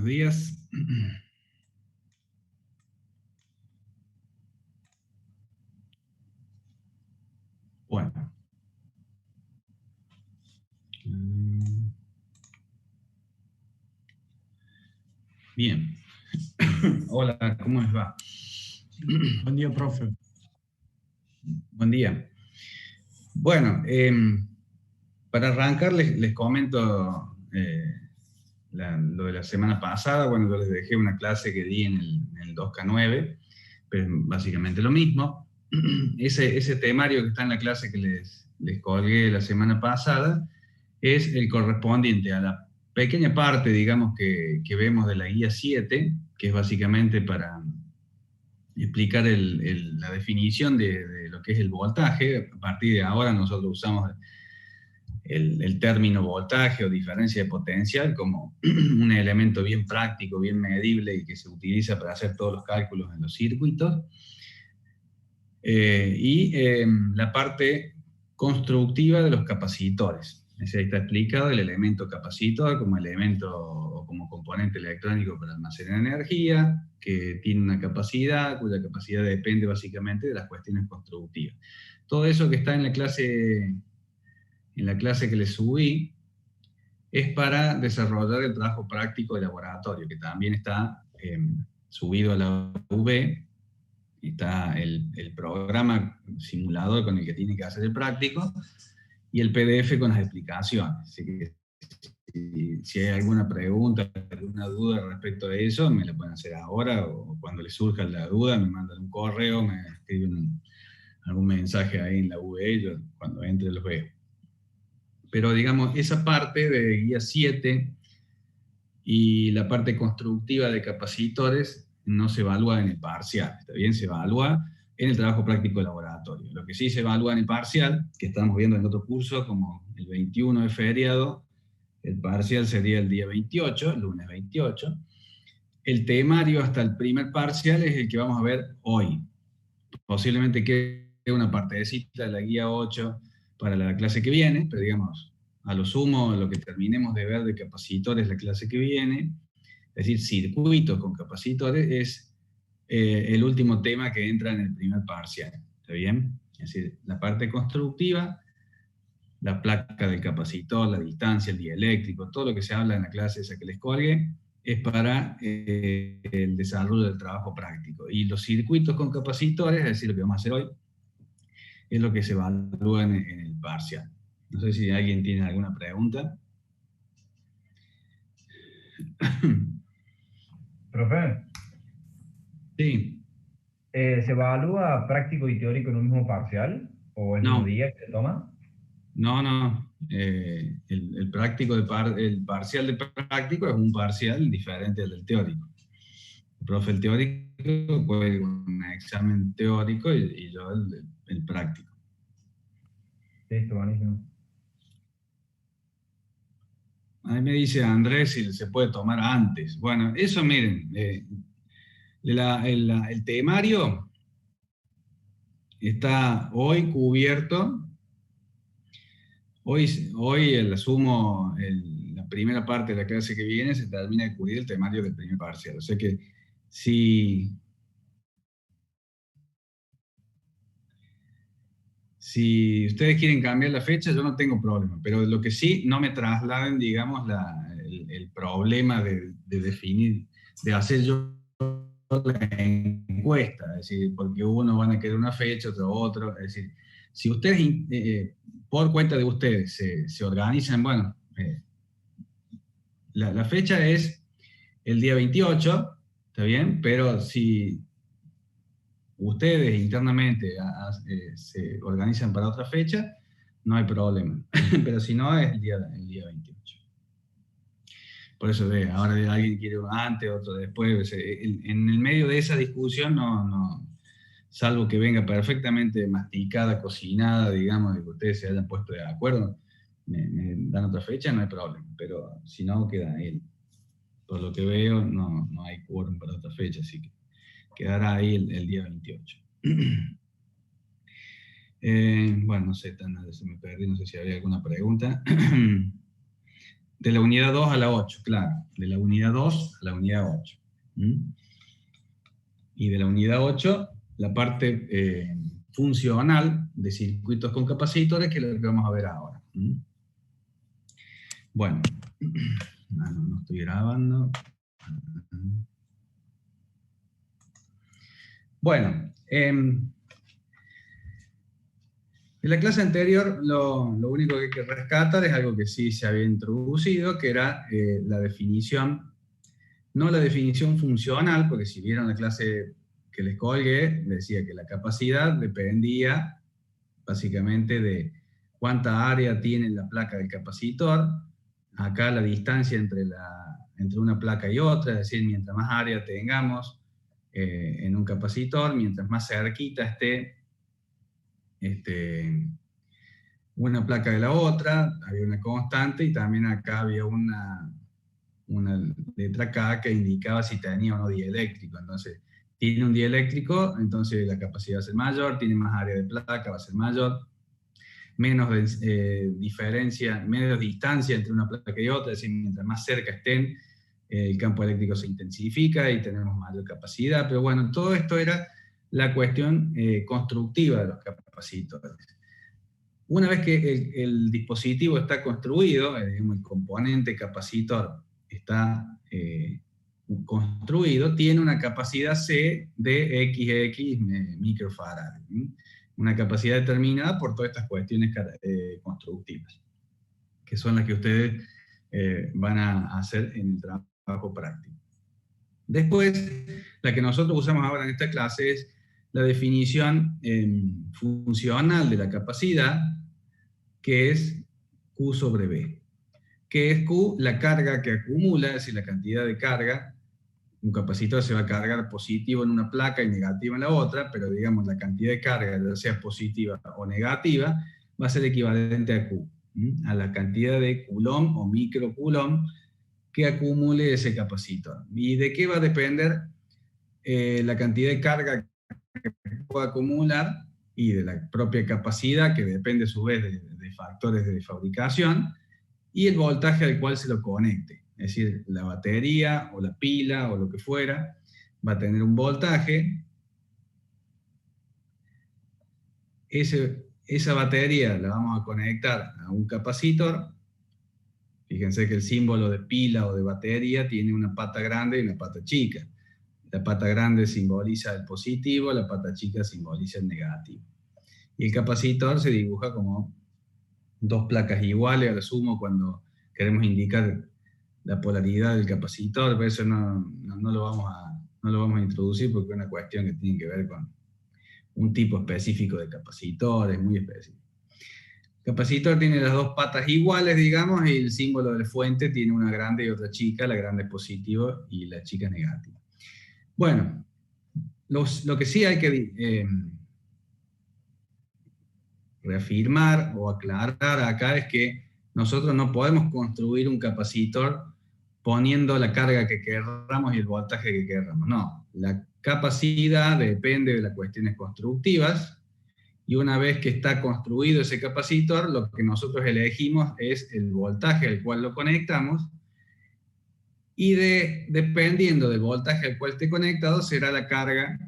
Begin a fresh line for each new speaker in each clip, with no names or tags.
Buenos días. Bueno. Bien. Hola, ¿cómo les va?
Buen día, profe.
Buen día. Bueno, para arrancar les comento lo de la semana pasada. Bueno, yo les dejé una clase que di en el 2K9, pero básicamente lo mismo. Ese temario que está en la clase que les colgué la semana pasada es el correspondiente a la pequeña parte, digamos, que vemos de la guía 7, que es básicamente para explicar la definición de lo que es el voltaje. A partir de ahora nosotros usamos el término voltaje o diferencia de potencial como un elemento bien práctico, bien medible y que se utiliza para hacer todos los cálculos en los circuitos. La parte constructiva de los capacitores. Ahí está explicado el elemento capacitor como elemento o como componente electrónico para almacenar energía, que tiene una capacidad, cuya capacidad depende básicamente de las cuestiones constructivas. Todo eso que está en la clase que les subí es para desarrollar el trabajo práctico de laboratorio, que también está subido a la UB. Está el programa simulador con el que tiene que hacer el práctico y el PDF con las explicaciones. Así que si hay alguna pregunta, alguna duda respecto a eso, me la pueden hacer ahora o cuando les surja la duda, me mandan un correo, me escriben algún mensaje ahí en la UV, yo cuando entre los veo. Pero digamos, esa parte de guía 7 y la parte constructiva de capacitores no se evalúa en el parcial, ¿está bien? Se evalúa en el trabajo práctico de laboratorio. Lo que sí se evalúa en el parcial, que estamos viendo en otro curso, como el 21 es feriado, el parcial sería el día 28, el lunes 28. El temario hasta el primer parcial es el que vamos a ver hoy. Posiblemente quede una partecita de la guía 8 para la clase que viene, pero digamos, a lo sumo, lo que terminemos de ver de capacitores la clase que viene, es decir, circuitos con capacitores, es el último tema que entra en el primer parcial. ¿Está bien? Es decir, la parte constructiva, la placa del capacitor, la distancia, el dieléctrico, todo lo que se habla en la clase esa que les colgué, es para el desarrollo del trabajo práctico. Y los circuitos con capacitores, es decir, lo que vamos a hacer hoy, es lo que se evalúa en el parcial. No sé si alguien tiene alguna pregunta.
Profe,
Sí.
¿se evalúa práctico y teórico en un mismo parcial o el mismo día que se toma?
No. El parcial de práctico es un parcial diferente al del teórico. El profe el teórico puede un examen teórico y yo el práctico.
Listo, buenísimo.
Ahí me dice Andrés si se puede tomar antes. Bueno, eso miren, el temario está hoy cubierto. Hoy asumo la primera parte de la clase que viene, se termina de cubrir el temario del primer parcial. O sea que si ustedes quieren cambiar la fecha, yo no tengo problema. Pero lo que sí, no me trasladen, digamos, el problema de definir, de hacer yo la encuesta. Es decir, porque unos van a querer una fecha, otro. Es decir, si ustedes, por cuenta de ustedes, se organizan, bueno, la fecha es el día 28, ¿está bien? Pero si ustedes internamente se organizan para otra fecha, no hay problema. Pero si no, es el día 28. Por eso ahora alguien quiere uno antes, otro después. En el medio de esa discusión, no, salvo que venga perfectamente masticada, cocinada, digamos, de que ustedes se hayan puesto de acuerdo, me dan otra fecha, no hay problema. Pero si no, queda ahí. Por lo que veo, no hay quórum para otra fecha, así que quedará ahí el día 28. Bueno, no sé, se me perdí, no sé si había alguna pregunta. De la unidad 2 a la 8, claro. De la unidad 2 a la unidad 8. Y de la unidad 8, la parte funcional de circuitos con capacitores, que es lo que vamos a ver ahora. Bueno, no estoy grabando. Bueno, en la clase anterior lo único que hay que rescatar es algo que sí se había introducido, que era la definición, no la definición funcional, porque si vieron la clase que les colgué, decía que la capacidad dependía básicamente de cuánta área tiene la placa del capacitor. Acá la distancia entre una placa y otra, es decir, mientras más área tengamos en un capacitor, mientras más cerquita esté una placa de la otra, había una constante, y también acá había una letra K que indicaba si tenía o no dieléctrico. Entonces, tiene un dieléctrico, entonces la capacidad va a ser mayor, tiene más área de placa, va a ser mayor, menos diferencia, menos distancia entre una placa y otra, es decir, mientras más cerca estén, el campo eléctrico se intensifica y tenemos mayor capacidad. Pero bueno, todo esto era la cuestión constructiva de los capacitores. Una vez que el dispositivo está construido, digamos, el componente capacitor está construido, tiene una capacidad C de XX microfarad. Una capacidad determinada por todas estas cuestiones constructivas, que son las que ustedes van a hacer en el trabajo práctico. Después, la que nosotros usamos ahora en esta clase es la definición funcional de la capacidad, que es Q sobre B. ¿Qué es Q? La carga que acumula, es decir, la cantidad de carga. Un capacitor se va a cargar positivo en una placa y negativo en la otra, pero digamos la cantidad de carga, ya sea positiva o negativa, va a ser equivalente a Q, a la cantidad de coulomb o microcoulomb que acumule ese capacitor. ¿Y de qué va a depender la cantidad de carga que pueda acumular? Y de la propia capacidad, que depende a su vez de factores de fabricación, y el voltaje al cual se lo conecte. Es decir, la batería o la pila o lo que fuera va a tener un voltaje. Esa batería la vamos a conectar a un capacitor. Fíjense que el símbolo de pila o de batería tiene una pata grande y una pata chica. La pata grande simboliza el positivo, la pata chica simboliza el negativo. Y el capacitor se dibuja como dos placas iguales, a lo sumo, cuando queremos indicar la polaridad del capacitor, pero eso no lo vamos a introducir porque es una cuestión que tiene que ver con un tipo específico de capacitores, muy específico. El capacitor tiene las dos patas iguales, digamos, y el símbolo de fuente tiene una grande y otra chica, la grande es positivo y la chica es negativa. Bueno, lo que sí hay que reafirmar o aclarar acá es que nosotros no podemos construir un capacitor poniendo la carga que querramos y el voltaje que querramos. No, la capacidad depende de las cuestiones constructivas, y una vez que está construido ese capacitor, lo que nosotros elegimos es el voltaje al cual lo conectamos, y dependiendo del voltaje al cual esté conectado, será la carga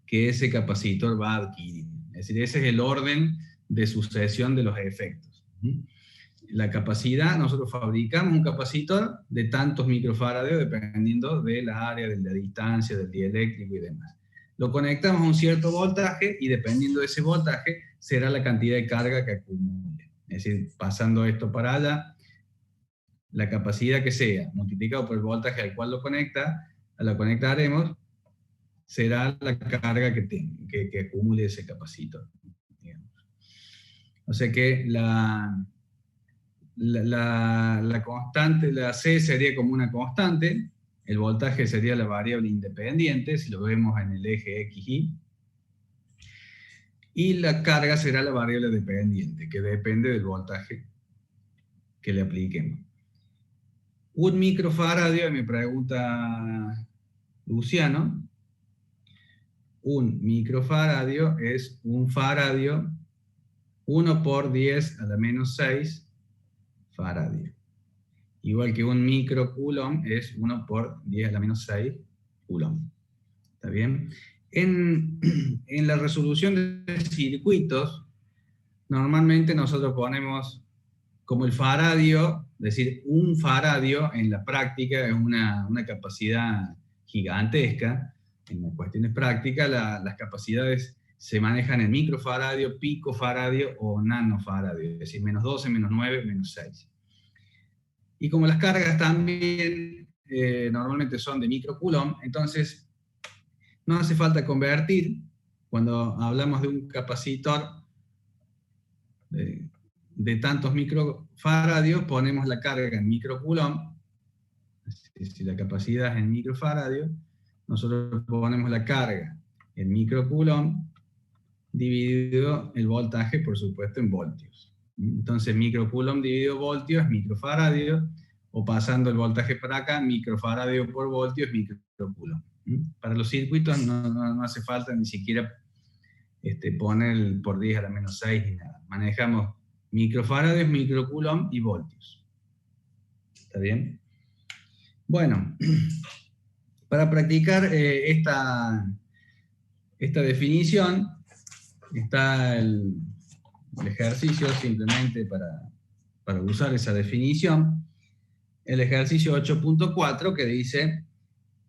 que ese capacitor va a adquirir. Es decir, ese es el orden de sucesión de los efectos. La capacidad, nosotros fabricamos un capacitor de tantos microfarados dependiendo de la área, de la distancia, del dieléctrico y demás. Lo conectamos a un cierto voltaje y dependiendo de ese voltaje será la cantidad de carga que acumule. Es decir, pasando esto para allá, la capacidad que sea multiplicado por el voltaje al cual lo conectaremos será la carga que acumule ese capacitor. Digamos. O sea que la constante, la C sería como una constante, el voltaje sería la variable independiente, si lo vemos en el eje XY, y la carga será la variable dependiente, que depende del voltaje que le apliquemos. Un microfaradio, me pregunta Luciano, un microfaradio es un faradio 1 por 10 a la menos 6 faradio. igual que un microcoulomb es 1 por 10 a la menos 6 coulomb. ¿Está bien? En la resolución de circuitos, normalmente nosotros ponemos como el faradio, es decir, un faradio en la práctica es una capacidad gigantesca. En las cuestiones prácticas, las capacidades se manejan en microfaradio, picofaradio o nanofaradio, es decir, menos 12, menos 9, menos 6. Y como las cargas también normalmente son de microcoulomb, entonces no hace falta convertir. Cuando hablamos de un capacitor de tantos microfaradios, ponemos la carga en microcoulomb. Si la capacidad es en microfaradios, nosotros ponemos la carga en microcoulomb dividido el voltaje, por supuesto, en voltios. Entonces, microcoulomb dividido voltio es microfaradio, o pasando el voltaje para acá, microfaradio por voltio es microcoulomb. Para los circuitos no hace falta ni siquiera poner por 10 a la menos 6 ni nada. Manejamos microfaradios, microcoulomb y voltios. ¿Está bien? Bueno, para practicar esta definición, está el ejercicio simplemente para usar esa definición. El ejercicio 8.4 que dice: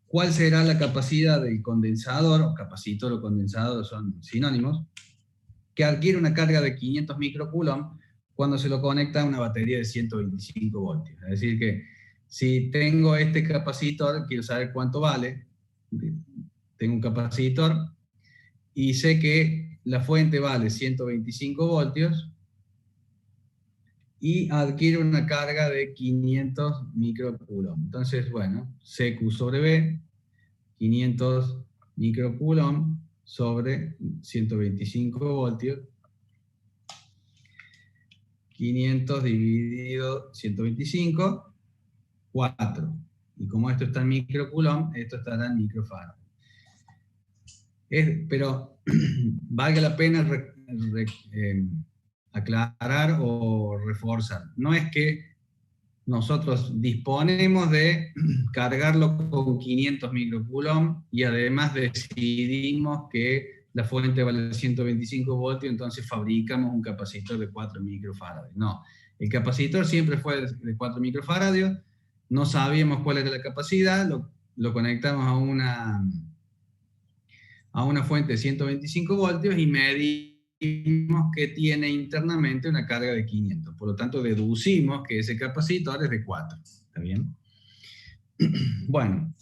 ¿cuál será la capacidad del condensador, o capacitor o condensador son sinónimos, que adquiere una carga de 500 microcoulomb cuando se lo conecta a una batería de 125 voltios? Es decir que si tengo este capacitor, quiero saber cuánto vale. Tengo un capacitor y sé que la fuente vale 125 voltios y adquiere una carga de 500 microcoulomb. Entonces, bueno, CQ sobre B, 500 microcoulomb sobre 125 voltios, 500 dividido 125, 4. Y como esto está en microcoulomb, esto estará en microfarad. Pero valga la pena aclarar o reforzar. No es que nosotros disponemos de cargarlo con 500 microcoulomb y además decidimos que la fuente vale 125 voltios, entonces fabricamos un capacitor de 4 microfaradios. No, el capacitor siempre fue de 4 microfaradios, no sabíamos cuál era la capacidad, lo conectamos a una fuente de 125 voltios y medimos que tiene internamente una carga de 500. Por lo tanto, deducimos que ese capacitor es de 4. ¿Está bien? Bueno.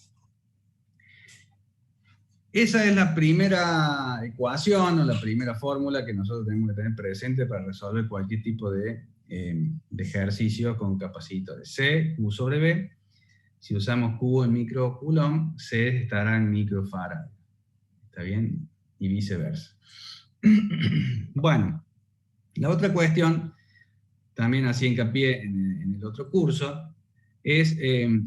Esa es la primera ecuación o la primera fórmula que nosotros tenemos que tener presente para resolver cualquier tipo de ejercicio con capacitores. C, Q sobre B. Si usamos Q en microcoulomb, C estará en microfarad. ¿Está bien? Y viceversa. Bueno, la otra cuestión, también hacía hincapié en el otro curso, es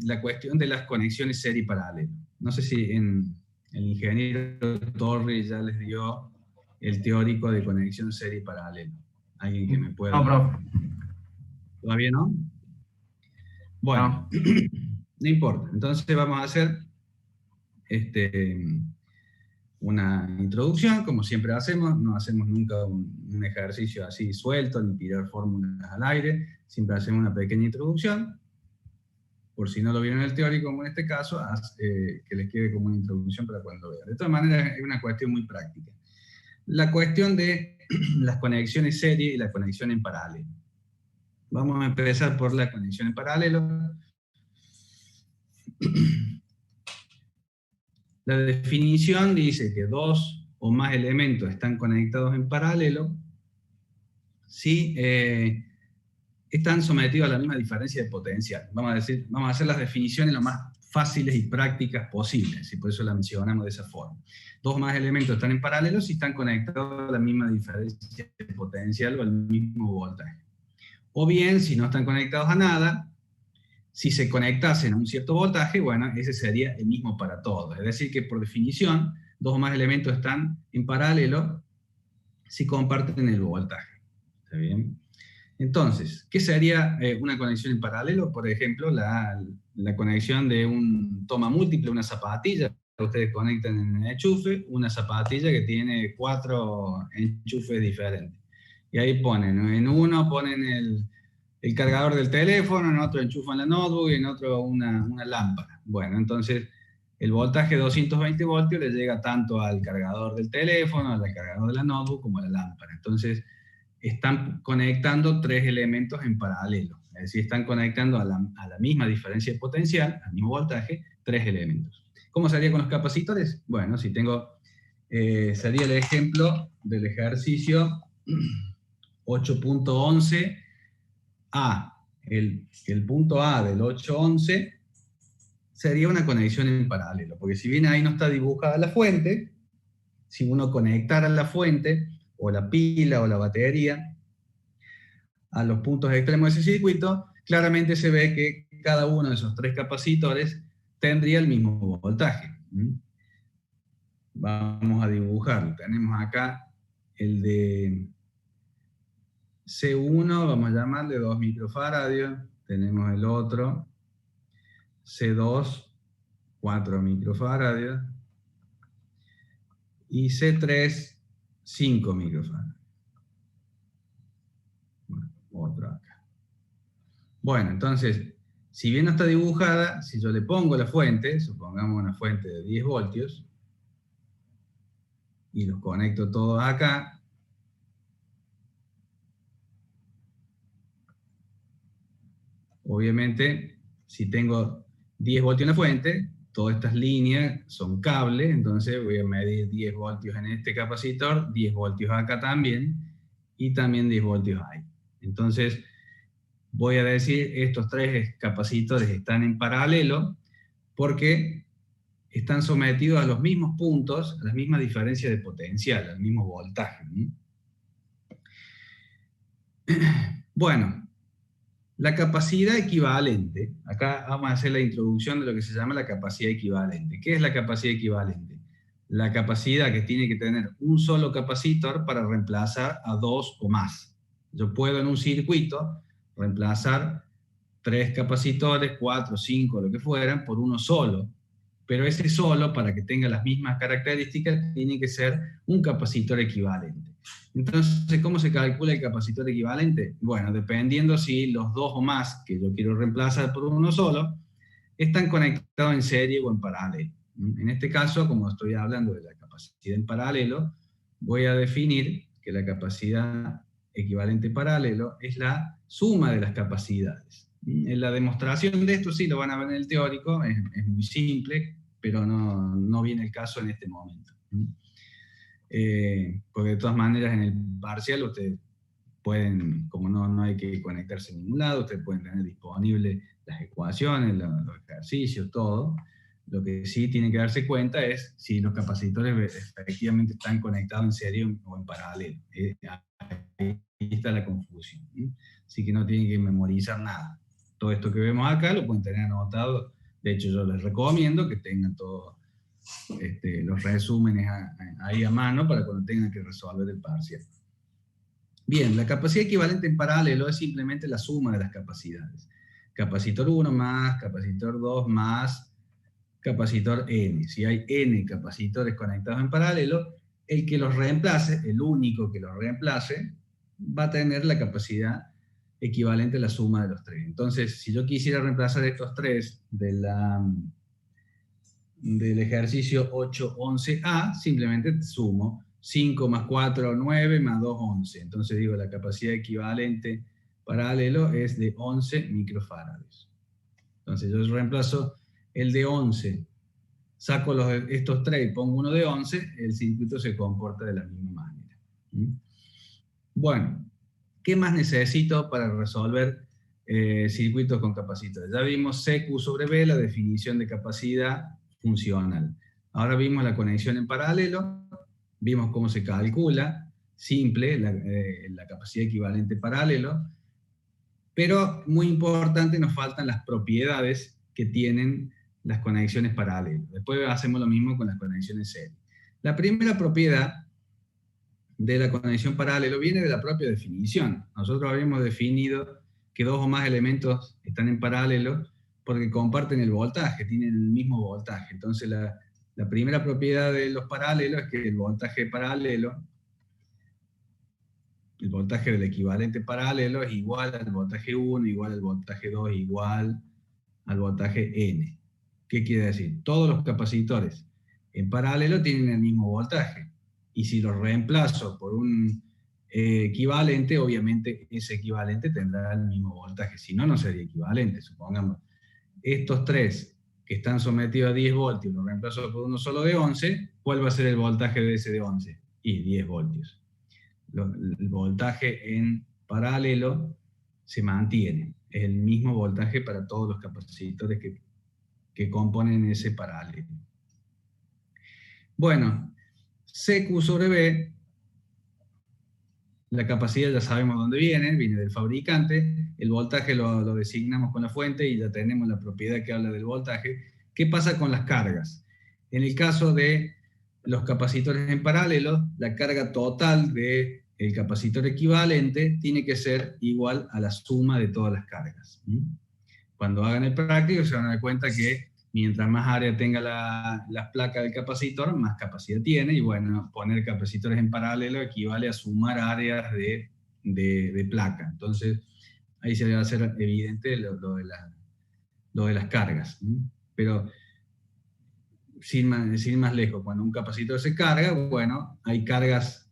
la cuestión de las conexiones serie y paralelo. No sé si el ingeniero Torres ya les dio el teórico de conexión serie y paralelo. ¿Alguien que me pueda...?
No, profe.
¿Todavía no? Bueno, no importa. Entonces vamos a hacer una introducción, como siempre hacemos. No hacemos nunca un ejercicio así suelto, ni tirar fórmulas al aire. Siempre hacemos una pequeña introducción. Por si no lo vieron en el teórico, como en este caso, que les quede como una introducción para cuando vean. De todas maneras, es una cuestión muy práctica. La cuestión de las conexiones serie y la conexión en paralelo. Vamos a empezar por la conexión en paralelo. La definición dice que dos o más elementos están conectados en paralelo si están sometidos a la misma diferencia de potencial. Vamos a hacer las definiciones lo más fáciles y prácticas posibles, y por eso la mencionamos de esa forma. Dos o más elementos están en paralelo si están conectados a la misma diferencia de potencial o al mismo voltaje. O bien, si no están conectados a nada, si se conectasen a un cierto voltaje, bueno, ese sería el mismo para todos. Es decir, que por definición, dos o más elementos están en paralelo si comparten el voltaje. ¿Está bien? Entonces, ¿qué sería una conexión en paralelo? Por ejemplo, la conexión de un toma múltiple, una zapatilla. Ustedes conectan en el enchufe una zapatilla que tiene 4 enchufes diferentes. Y ahí ponen, ¿no? En uno ponen el cargador del teléfono, en otro enchufan la notebook y en otro una lámpara. Bueno, entonces el voltaje 220 voltios le llega tanto al cargador del teléfono, al cargador de la notebook como a la lámpara. Entonces están conectando 3 elementos en paralelo. Es decir, están conectando a la misma diferencia de potencial, al mismo voltaje, 3 elementos. ¿Cómo sería con los capacitores? Bueno, si tengo, sería el ejemplo del ejercicio 8.11a. El punto A del 8.11 sería una conexión en paralelo, porque si bien ahí no está dibujada la fuente, si uno conectara la fuente, o la pila, o la batería, a los puntos extremos de ese circuito, claramente se ve que cada uno de esos 3 capacitores tendría el mismo voltaje. Vamos a dibujarlo. Tenemos acá el de C1, vamos a llamarle 2 microfaradios. Tenemos el otro, C2, 4 microfaradios. Y C3, 5 microfaradios. Bueno, otro acá. Bueno, entonces, si bien no está dibujada, si yo le pongo la fuente, supongamos una fuente de 10 voltios, y los conecto todos acá, obviamente, si tengo 10 voltios en la fuente, todas estas líneas son cables, entonces voy a medir 10 voltios en este capacitor, 10 voltios acá también, y también 10 voltios ahí. Entonces, voy a decir, estos 3 capacitores están en paralelo, porque están sometidos a los mismos puntos, a las mismas diferencias de potencial, al mismo voltaje. Bueno, la capacidad equivalente, acá vamos a hacer la introducción de lo que se llama la capacidad equivalente. ¿Qué es la capacidad equivalente? La capacidad que tiene que tener un solo capacitor para reemplazar a 2 o más. Yo puedo en un circuito reemplazar 3 capacitores, 4, 5, lo que fueran, por uno solo. Pero ese solo, para que tenga las mismas características, tiene que ser un capacitor equivalente. Entonces, ¿cómo se calcula el capacitor equivalente? Bueno, dependiendo si los 2 o más que yo quiero reemplazar por uno solo, están conectados en serie o en paralelo. En este caso, como estoy hablando de la capacidad en paralelo, voy a definir que la capacidad equivalente paralelo es la suma de las capacidades. En la demostración de esto sí lo van a ver en el teórico, es muy simple, pero no viene el caso en este momento. Porque de todas maneras en el parcial ustedes pueden, como no hay que conectarse en ningún lado, ustedes pueden tener disponibles las ecuaciones, los ejercicios, todo. Lo que sí tienen que darse cuenta es si los capacitores efectivamente están conectados en serie o en paralelo. Ahí está la confusión. Así que no tienen que memorizar nada. Todo esto que vemos acá lo pueden tener anotado. De hecho, yo les recomiendo que tengan todos los resúmenes ahí a mano para cuando tengan que resolver el parcial. Bien, la capacidad equivalente en paralelo es simplemente la suma de las capacidades. Capacitor 1 más, capacitor 2 más, capacitor N. Si hay N capacitores conectados en paralelo, el que los reemplace, el único que los reemplace, va a tener la capacidad equivalente a la suma de los 3. Entonces, si yo quisiera reemplazar estos 3 del ejercicio 8.11a, simplemente sumo 5 más 4, 9, más 2, 11. Entonces digo, la capacidad equivalente paralelo es de 11 microfarads. Entonces yo reemplazo el de 11, saco estos 3 y pongo uno de 11, el circuito se comporta de la misma manera. Bueno, ¿qué más necesito para resolver circuitos con capacitores? Ya vimos CQ sobre V, la definición de capacidad funcional. Ahora vimos la conexión en paralelo, vimos cómo se calcula, simple, la capacidad equivalente paralelo, pero muy importante, nos faltan las propiedades que tienen las conexiones paralelas. Después hacemos lo mismo con las conexiones serie. La primera propiedad de la conexión paralelo viene de la propia definición. Nosotros habíamos definido que dos o más elementos están en paralelo porque comparten el voltaje, tienen el mismo voltaje. Entonces la primera propiedad de los paralelos es que el voltaje paralelo, el voltaje del equivalente paralelo es igual al voltaje 1, igual al voltaje 2, igual al voltaje N. ¿Qué quiere decir? Todos los capacitores en paralelo tienen el mismo voltaje. Y si los reemplazo por un equivalente, obviamente ese equivalente tendrá el mismo voltaje. Si no, no sería equivalente. Supongamos, estos tres que están sometidos a 10 voltios, los reemplazo por uno solo de 11, ¿cuál va a ser el voltaje de ese de 11? Y 10 voltios. El voltaje en paralelo se mantiene. Es el mismo voltaje para todos los capacitores que componen ese paralelo. Bueno, CQ sobre B, la capacidad ya sabemos dónde viene del fabricante, el voltaje lo designamos con la fuente y ya tenemos la propiedad que habla del voltaje. ¿Qué pasa con las cargas? En el caso de los capacitores en paralelo, la carga total del capacitor equivalente tiene que ser igual a la suma de todas las cargas. Cuando hagan el práctico se van a dar cuenta que mientras más área tenga las placas del capacitor, más capacidad tiene, y bueno, poner capacitores en paralelo equivale a sumar áreas de placa. Entonces, ahí se va a hacer evidente lo de las cargas. Pero, sin más lejos, cuando un capacitor se carga, bueno, hay cargas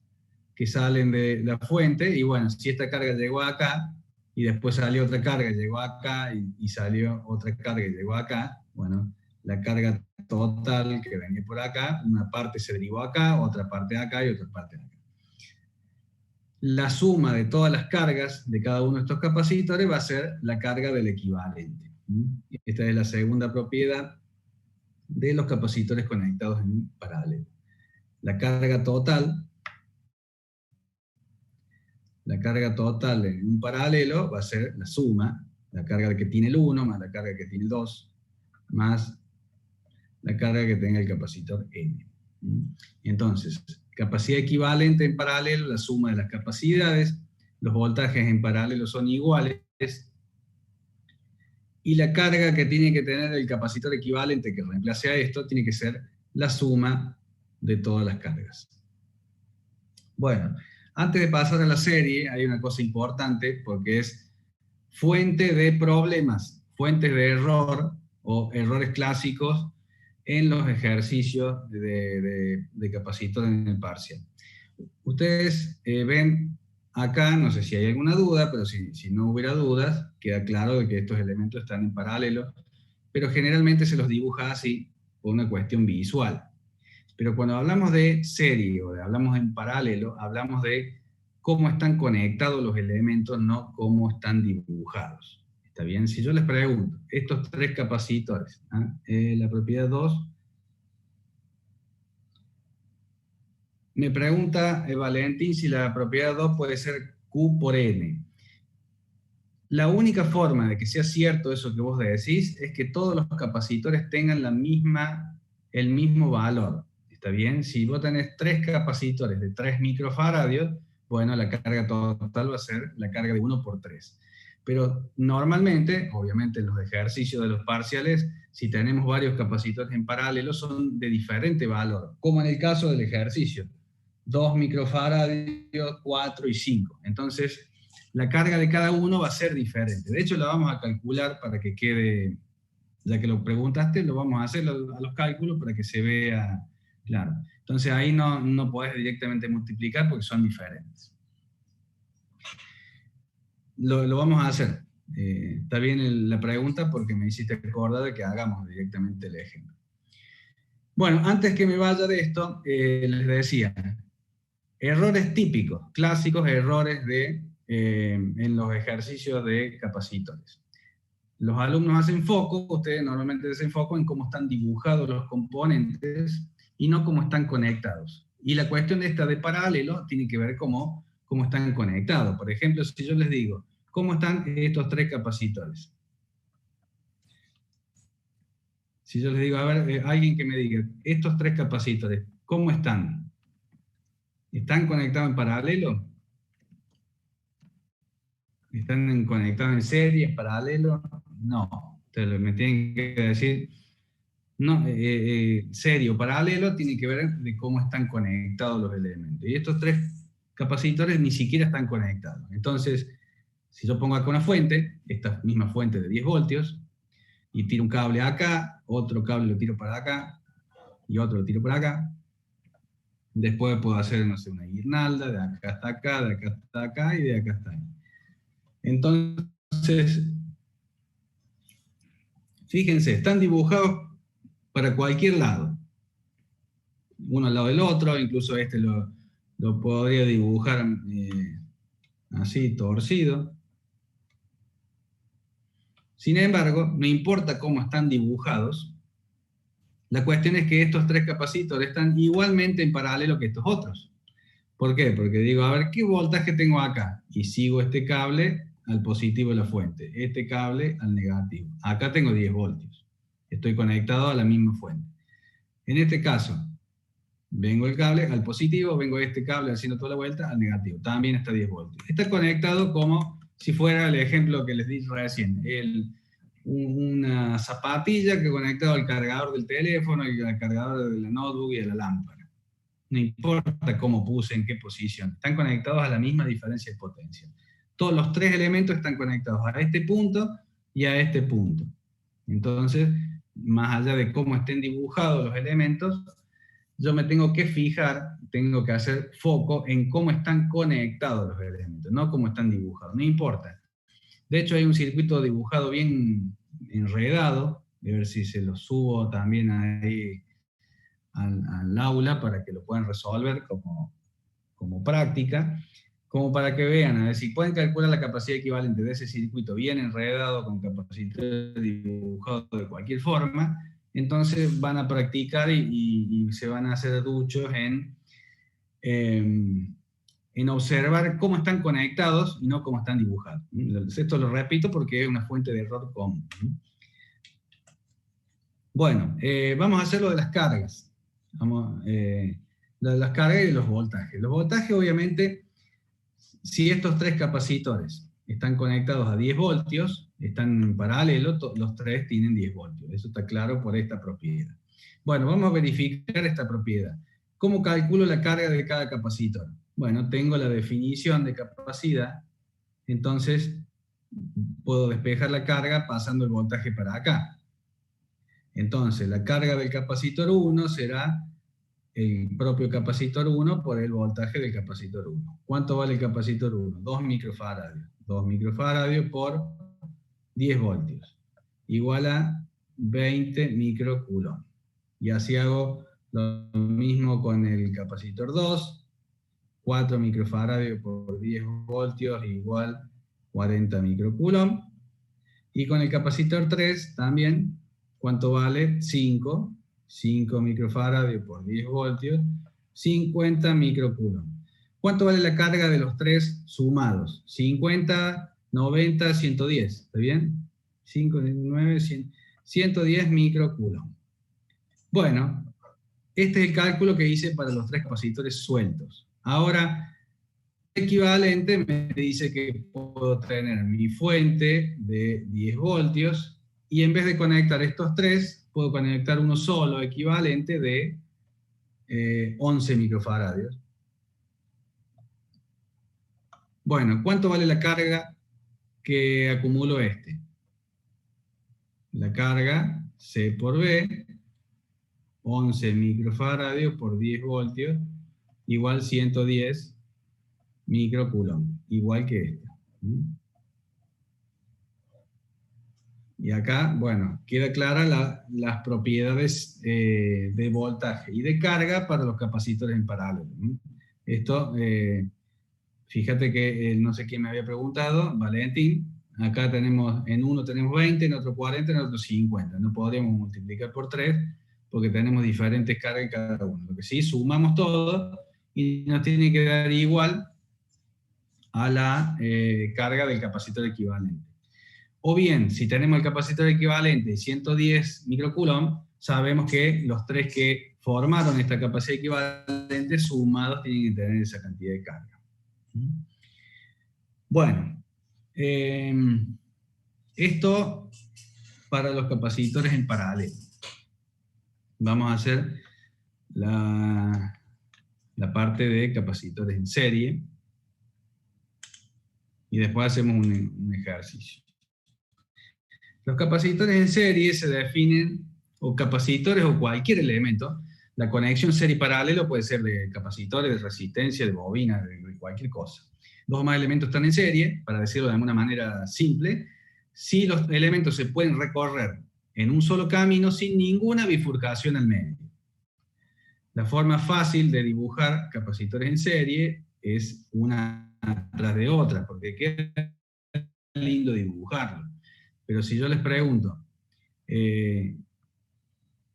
que salen de la fuente, y bueno, si esta carga llegó acá, y después salió otra carga, llegó acá, y salió otra carga y llegó acá, bueno, la carga total que venía por acá, una parte se derivó acá, otra parte acá y otra parte acá. La suma de todas las cargas de cada uno de estos capacitores va a ser la carga del equivalente. Esta es la segunda propiedad de los capacitores conectados en paralelo. La carga total en un paralelo va a ser la suma, la carga que tiene el 1 más la carga que tiene el 2, más la carga que tenga el capacitor N. Entonces, capacidad equivalente en paralelo, la suma de las capacidades, los voltajes en paralelo son iguales, y la carga que tiene que tener el capacitor equivalente que reemplace a esto tiene que ser la suma de todas las cargas. Bueno, antes de pasar a la serie, hay una cosa importante, porque es fuente de problemas, fuentes de error o errores clásicos en los ejercicios de capacitor en el parcial. Ustedes ven acá, no sé si hay alguna duda, pero si no hubiera dudas, queda claro de que estos elementos están en paralelo, pero generalmente se los dibuja así por una cuestión visual. Pero cuando hablamos de serie o hablamos en paralelo, hablamos de cómo están conectados los elementos, no cómo están dibujados. ¿Está bien? Si yo les pregunto, estos tres capacitores, la propiedad 2, me pregunta Valentín si la propiedad 2 puede ser Q por N. La única forma de que sea cierto eso que vos decís es que todos los capacitores tengan el mismo valor. ¿Está bien? Si vos tenés tres capacitores de 3 microfaradios, bueno, la carga total va a ser la carga de 1 por 3. Pero normalmente, obviamente en los ejercicios de los parciales, si tenemos varios capacitores en paralelo, son de diferente valor, como en el caso del ejercicio. 2 microfaradios, 4 y 5. Entonces, la carga de cada uno va a ser diferente. De hecho, la vamos a calcular para que quede, ya que lo preguntaste, lo vamos a hacer a los cálculos para que se vea claro. Entonces ahí no podés directamente multiplicar porque son diferentes. Lo vamos a hacer. Está bien la pregunta porque me hiciste acordar de que hagamos directamente el ejemplo. Bueno, antes que me vaya de esto, les decía, errores típicos, clásicos errores en los ejercicios de capacitores. Los alumnos hacen foco, ustedes normalmente hacen foco en cómo están dibujados los componentes y no cómo están conectados. Y la cuestión esta de paralelo tiene que ver cómo están conectados. Por ejemplo, si yo les digo, ¿cómo están estos tres capacitores? Si yo les digo, a ver, alguien que me diga, estos tres capacitores, ¿cómo están? ¿Están conectados en paralelo? ¿Están conectados en serie, en paralelo? No. Entonces me tienen que decir, no, serie o paralelo tiene que ver de cómo están conectados los elementos. Y estos tres capacitores ni siquiera están conectados. Entonces, si yo pongo acá una fuente, esta misma fuente de 10 voltios, y tiro un cable acá, otro cable lo tiro para acá, y otro lo tiro para acá, después puedo hacer, no sé, una guirnalda, de acá hasta acá, de acá hasta acá, y de acá hasta ahí. Entonces, fíjense, están dibujados para cualquier lado. Uno al lado del otro, incluso este lo podría dibujar así, torcido. Sin embargo, no importa cómo están dibujados, la cuestión es que estos tres capacitores están igualmente en paralelo que estos otros. ¿Por qué? Porque digo, a ver, ¿qué voltaje tengo acá? Y sigo este cable al positivo de la fuente, este cable al negativo. Acá tengo 10 voltios. Estoy conectado a la misma fuente. En este caso, vengo el cable al positivo, vengo este cable haciendo toda la vuelta al negativo. También está 10 voltios. Está conectado como si fuera el ejemplo que les di recién. Una zapatilla que conectado al cargador del teléfono y al cargador de la notebook y a la lámpara. No importa cómo puse, en qué posición. Están conectados a la misma diferencia de potencia. Todos los tres elementos están conectados a este punto y a este punto. Entonces, más allá de cómo estén dibujados los elementos, yo me tengo que fijar, tengo que hacer foco en cómo están conectados los elementos, no cómo están dibujados, no importa. De hecho, hay un circuito dibujado bien enredado, a ver si se lo subo también ahí al aula para que lo puedan resolver como práctica, como para que vean, a ver si pueden calcular la capacidad equivalente de ese circuito bien enredado, con capacitor dibujado de cualquier forma. Entonces van a practicar y se van a hacer duchos en observar cómo están conectados y no cómo están dibujados. Esto lo repito porque es una fuente de error común. Bueno, vamos a hacer lo de las cargas. Lo de las cargas y los voltajes. Los voltajes, obviamente, si estos tres capacitores están conectados a 10 voltios, están en paralelo, los tres tienen 10 voltios. Eso está claro por esta propiedad. Bueno, vamos a verificar esta propiedad. ¿Cómo calculo la carga de cada capacitor? Bueno, tengo la definición de capacidad, entonces puedo despejar la carga pasando el voltaje para acá. Entonces, la carga del capacitor 1 será el propio capacitor 1 por el voltaje del capacitor 1. ¿Cuánto vale el capacitor 1? 2 microfaradios. 2 microfaradios por 10 voltios. Igual a 20 microcoulomb. Y así hago lo mismo con el capacitor 2. 4 microfaradios por 10 voltios igual 40 microcoulomb. Y con el capacitor 3 también, ¿cuánto vale? 5 microfaradios por 10 voltios, 50 microcoulomb. ¿Cuánto vale la carga de los tres sumados? 50, 90, 110, ¿está bien? 5, 9, 110 microcoulomb. Bueno, este es el cálculo que hice para los tres capacitores sueltos. Ahora, el equivalente me dice que puedo tener mi fuente de 10 voltios y en vez de conectar estos tres, puedo conectar uno solo equivalente de 11 microfaradios. Bueno, ¿cuánto vale la carga que acumulo este? La carga C por B, 11 microfaradios por 10 voltios, igual 110 microcoulomb, igual que esta. Y acá, bueno, queda clara las propiedades de voltaje y de carga para los capacitores en paralelo. Esto, fíjate que no sé quién me había preguntado, Valentín, acá tenemos, en uno tenemos 20, en otro 40, en otro 50. No podríamos multiplicar por 3 porque tenemos diferentes cargas en cada uno. Lo que sí, sumamos todo y nos tiene que dar igual a la carga del capacitor equivalente. O bien, si tenemos el capacitor equivalente 110 microcoulomb, sabemos que los tres que formaron esta capacidad equivalente, sumados tienen que tener esa cantidad de carga. Bueno, esto para los capacitores en paralelo. Vamos a hacer la parte de capacitores en serie, y después hacemos un ejercicio. Los capacitores en serie se definen, o capacitores o cualquier elemento. La conexión serie paralelo puede ser de capacitores, de resistencia, de bobina, de cualquier cosa. Dos o más elementos están en serie, para decirlo de alguna manera simple, si los elementos se pueden recorrer en un solo camino sin ninguna bifurcación al medio. La forma fácil de dibujar capacitores en serie es una tras de otra, porque queda lindo dibujarlo. Pero si yo les pregunto,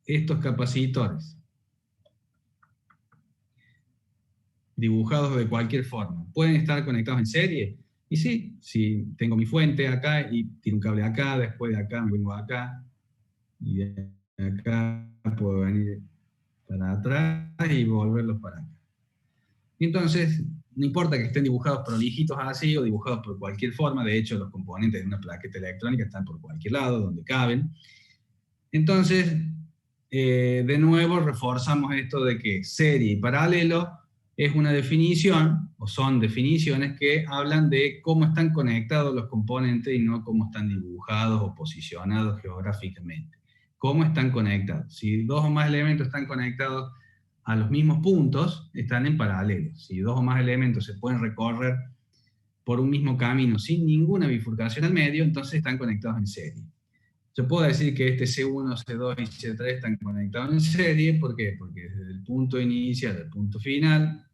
estos capacitores, dibujados de cualquier forma, ¿pueden estar conectados en serie? Y sí, si tengo mi fuente acá y tiro un cable acá, después de acá me vengo acá, y de acá puedo venir para atrás y volverlos para acá. Y entonces, no importa que estén dibujados prolijitos así o dibujados por cualquier forma, de hecho los componentes de una plaqueta electrónica están por cualquier lado, donde caben. Entonces, de nuevo reforzamos esto de que serie y paralelo es una definición, o son definiciones que hablan de cómo están conectados los componentes y no cómo están dibujados o posicionados geográficamente. Cómo están conectados. Si dos o más elementos están conectados a los mismos puntos, están en paralelo. Si dos o más elementos se pueden recorrer por un mismo camino sin ninguna bifurcación al medio, entonces están conectados en serie. Yo puedo decir que este C1, C2 y C3 están conectados en serie. ¿Por qué? Porque desde el punto inicial al punto final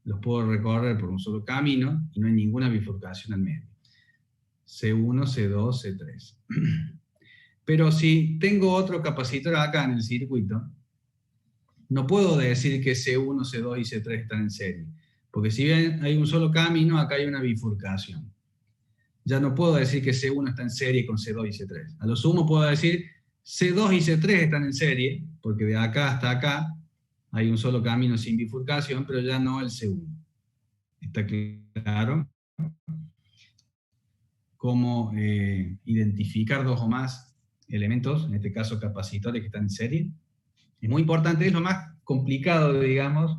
los puedo recorrer por un solo camino y no hay ninguna bifurcación al medio. C1, C2, C3. Pero si tengo otro capacitor acá en el circuito, no puedo decir que C1, C2 y C3 están en serie. Porque si bien hay un solo camino, acá hay una bifurcación. Ya no puedo decir que C1 está en serie con C2 y C3. A lo sumo puedo decir C2 y C3 están en serie, porque de acá hasta acá hay un solo camino sin bifurcación, pero ya no el C1. ¿Está claro? Cómo identificar dos o más elementos, en este caso capacitores que están en serie. Es muy importante, es lo más complicado, digamos,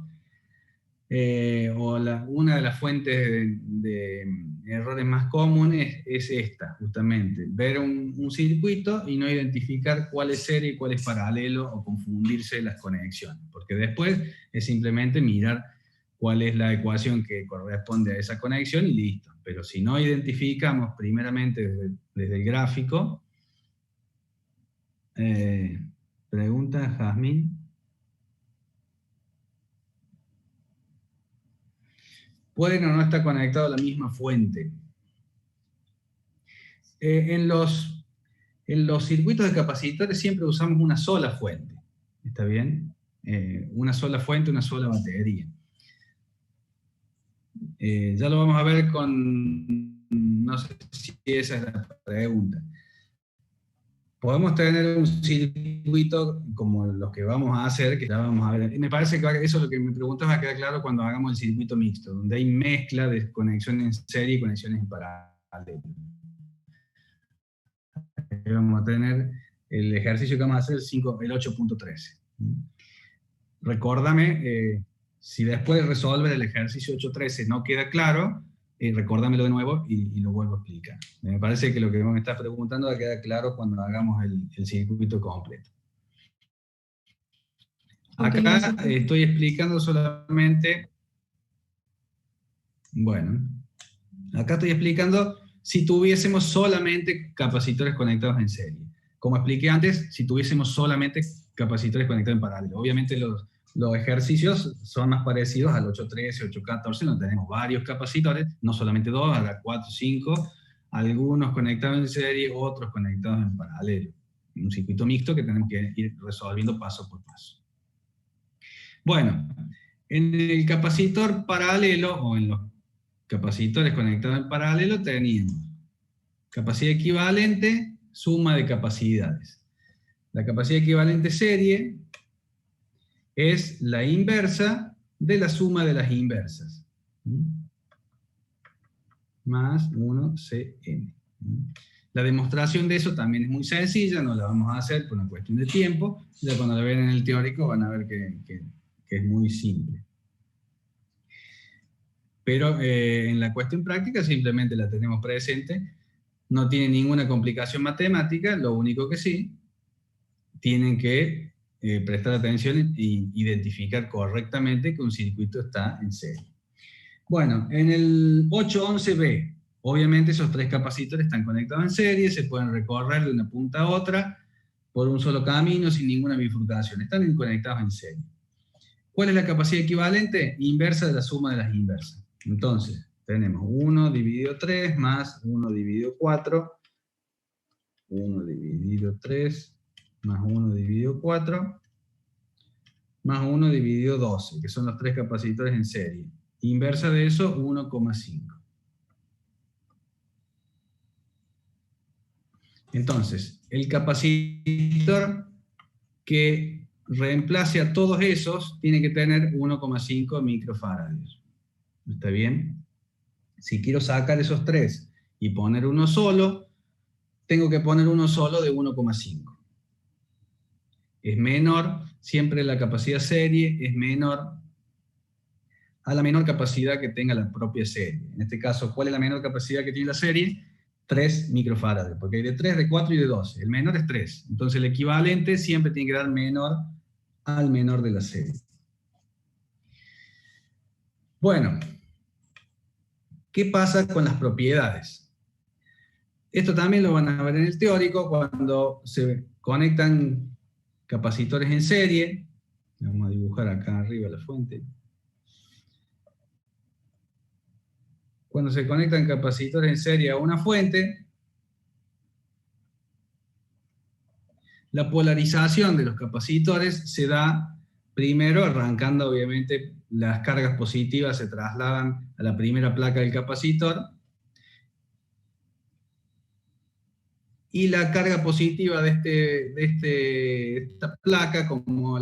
una de las fuentes de errores más comunes es esta, justamente, ver un circuito y no identificar cuál es serie y cuál es paralelo, o confundirse las conexiones, porque después es simplemente mirar cuál es la ecuación que corresponde a esa conexión y listo. Pero si no identificamos primeramente desde el gráfico, pregunta Jazmín. Pueden o no estar conectados a la misma fuente. En los circuitos de capacitores siempre usamos una sola fuente. ¿Está bien? Una sola fuente, una sola batería. Ya lo vamos a ver con... No sé si esa es la pregunta. Podemos tener un circuito como los que vamos a hacer, que ya vamos a ver. Y me parece que eso es lo que me preguntas, va a quedar claro cuando hagamos el circuito mixto, donde hay mezcla de conexiones en serie y conexiones en paralelo. Vamos a tener el ejercicio que vamos a hacer, el 8.13. Recórdame, si después de resolver el ejercicio 8.13 no queda claro, recórdamelo de nuevo y lo vuelvo a explicar. Me parece que lo que me estás preguntando va a quedar claro cuando hagamos el circuito completo. Acá estoy explicando solamente, bueno, acá estoy explicando si tuviésemos solamente capacitores conectados en serie. Como expliqué antes, si tuviésemos solamente capacitores conectados en paralelo. Obviamente los ejercicios son más parecidos al 8.13, 8.14, donde tenemos varios capacitores, no solamente dos, ahora 4, 5, algunos conectados en serie, otros conectados en paralelo. Un circuito mixto que tenemos que ir resolviendo paso por paso. Bueno, en el capacitor paralelo, o en los capacitores conectados en paralelo, tenemos capacidad equivalente, suma de capacidades. La capacidad equivalente serie es la inversa de la suma de las inversas. Más 1Cn. La demostración de eso también es muy sencilla, no la vamos a hacer por una cuestión de tiempo. Ya cuando la vean en el teórico van a ver que es muy simple. Pero en la cuestión práctica simplemente la tenemos presente. No tiene ninguna complicación matemática, lo único que sí, tienen que prestar atención e identificar correctamente que un circuito está en serie. Bueno, en el 811B, obviamente esos tres capacitores están conectados en serie, se pueden recorrer de una punta a otra por un solo camino sin ninguna bifurcación, están conectados en serie. ¿Cuál es la capacidad equivalente? Inversa de la suma de las inversas. Entonces, tenemos 1 dividido 3 más 1 dividido 4, 1 dividido 3 más 1 dividido 4, más 1 dividido 12, que son los tres capacitores en serie. Inversa de eso, 1,5. Entonces, el capacitor que reemplace a todos esos tiene que tener 1,5 microfarads. ¿Está bien? Si quiero sacar esos tres y poner uno solo, tengo que poner uno solo de 1,5. Es menor, siempre la capacidad serie es menor a la menor capacidad que tenga la propia serie. En este caso, ¿cuál es la menor capacidad que tiene la serie? 3 microfarads, porque hay de 3, de 4 y de 12. El menor es 3. Entonces el equivalente siempre tiene que dar menor al menor de la serie. Bueno, ¿qué pasa con las propiedades? Esto también lo van a ver en el teórico cuando se conectan capacitores en serie. Vamos a dibujar acá arriba la fuente. Cuando se conectan capacitores en serie a una fuente, la polarización de los capacitores se da primero arrancando, obviamente, las cargas positivas se trasladan a la primera placa del capacitor, y la carga positiva de esta placa, como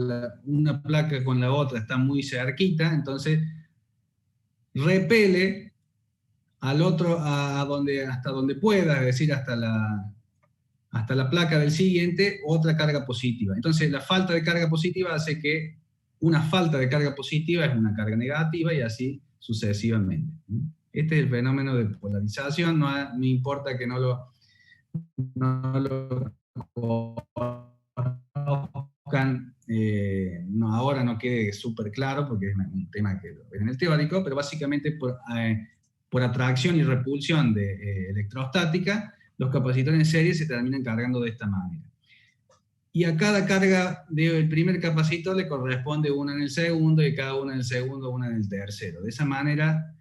una placa con la otra está muy cerquita, entonces repele al otro hasta donde pueda, es decir, hasta la placa del siguiente, otra carga positiva. Entonces la falta de carga positiva hace que una falta de carga positiva es una carga negativa y así sucesivamente. Este es el fenómeno de polarización, no importa que no lo conozcan, ahora no quede súper claro porque es un tema que lo ven en el teórico, pero básicamente por atracción y repulsión electrostática, los capacitores en serie se terminan cargando de esta manera. Y a cada carga del primer capacitor le corresponde una en el segundo, y cada una en el segundo, una en el tercero. De esa manera,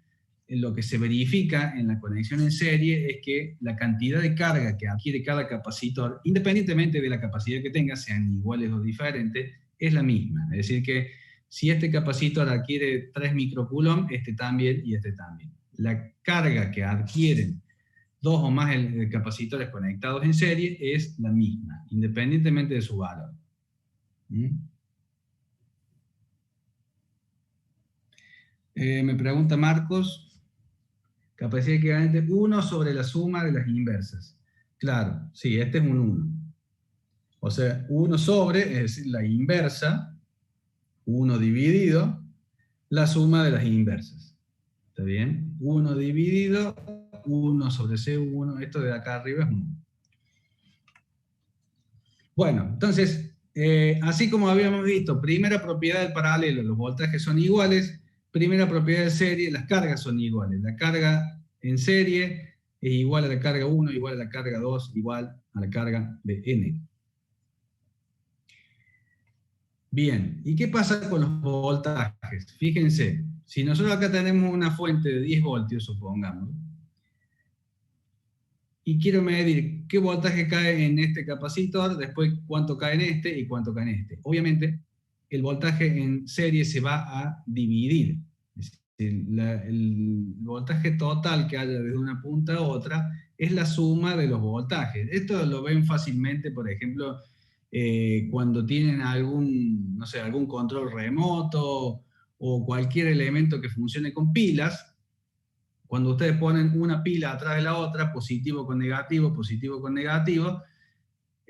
lo que se verifica en la conexión en serie es que la cantidad de carga que adquiere cada capacitor, independientemente de la capacidad que tenga, sean iguales o diferentes, es la misma. Es decir que si este capacitor adquiere 3 microcoulomb, este también y este también. La carga que adquieren dos o más capacitores conectados en serie es la misma, independientemente de su valor. Me pregunta Marcos, capacidad equivalente 1 sobre la suma de las inversas. Claro, sí, este es un 1. O sea, 1 sobre, es decir, la inversa, 1 dividido, la suma de las inversas. ¿Está bien? 1 dividido 1 sobre C1, esto de acá arriba es 1. Bueno, entonces, así como habíamos visto, primera propiedad del paralelo, los voltajes son iguales. Primera propiedad de serie, las cargas son iguales. La carga en serie es igual a la carga 1, igual a la carga 2, igual a la carga de n. Bien, ¿y qué pasa con los voltajes? Fíjense, si nosotros acá tenemos una fuente de 10 voltios, supongamos, y quiero medir qué voltaje cae en este capacitor, después cuánto cae en este y cuánto cae en este. Obviamente, el voltaje en serie se va a dividir. Es decir, el voltaje total que haya desde una punta a otra es la suma de los voltajes. Esto lo ven fácilmente, por ejemplo, cuando tienen algún, no sé, algún control remoto o cualquier elemento que funcione con pilas. Cuando ustedes ponen una pila atrás de la otra, positivo con negativo,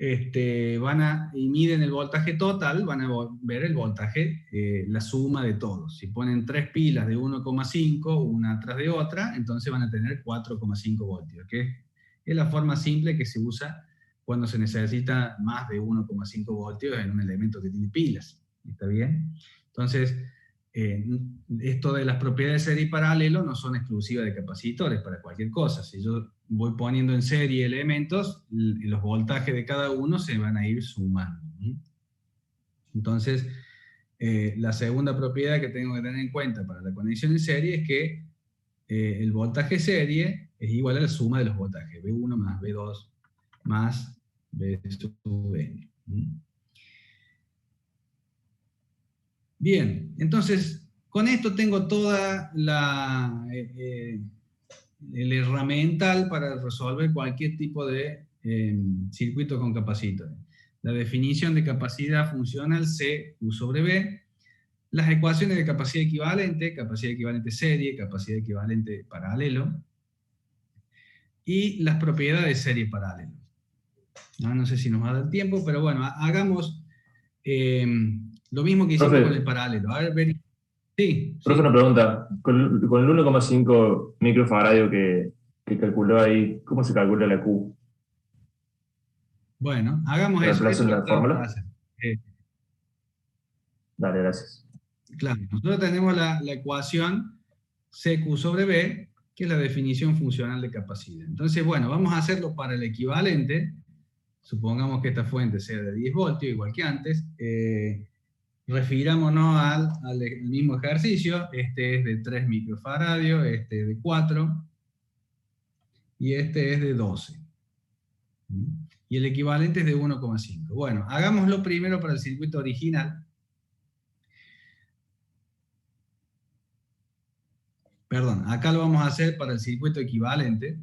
y miden el voltaje total, van a ver el voltaje, la suma de todos. Si ponen 3 pilas de 1,5, una atrás de otra, entonces van a tener 4,5 voltios, que es la forma simple que se usa cuando se necesita más de 1,5 voltios en un elemento que tiene pilas. ¿Está bien? Entonces, esto de las propiedades de serie y paralelo no son exclusivas de capacitores, para cualquier cosa. Si yo voy poniendo en serie elementos, los voltajes de cada uno se van a ir sumando. Entonces, la segunda propiedad que tengo que tener en cuenta para la conexión en serie es que el voltaje serie es igual a la suma de los voltajes, V1 más V2 más V sub N. Bien, entonces, con esto tengo toda el herramental para resolver cualquier tipo de circuito con capacitores. La definición de capacidad funcional CQ sobre V, las ecuaciones de capacidad equivalente serie, capacidad equivalente paralelo, y las propiedades de serie y paralelo. No sé si nos va a dar tiempo, pero bueno, hagamos lo mismo que hicimos con el paralelo. A ver, sí.
Profe, una pregunta. Con el 1,5 microfaradio que calculó ahí, ¿cómo se calcula la Q?
Bueno, hagamos eso.
¿Reemplazo en la fórmula? Dale, gracias.
Claro, nosotros tenemos la ecuación CQ sobre V, que es la definición funcional de capacidad. Entonces, bueno, vamos a hacerlo para el equivalente. Supongamos que esta fuente sea de 10 voltios, igual que antes. Refirámonos al mismo ejercicio. Este es de 3 microfaradios, este es de 4, y este es de 12. Y el equivalente es de 1,5. Bueno, hagámoslo primero para el circuito original. Perdón, acá lo vamos a hacer para el circuito equivalente.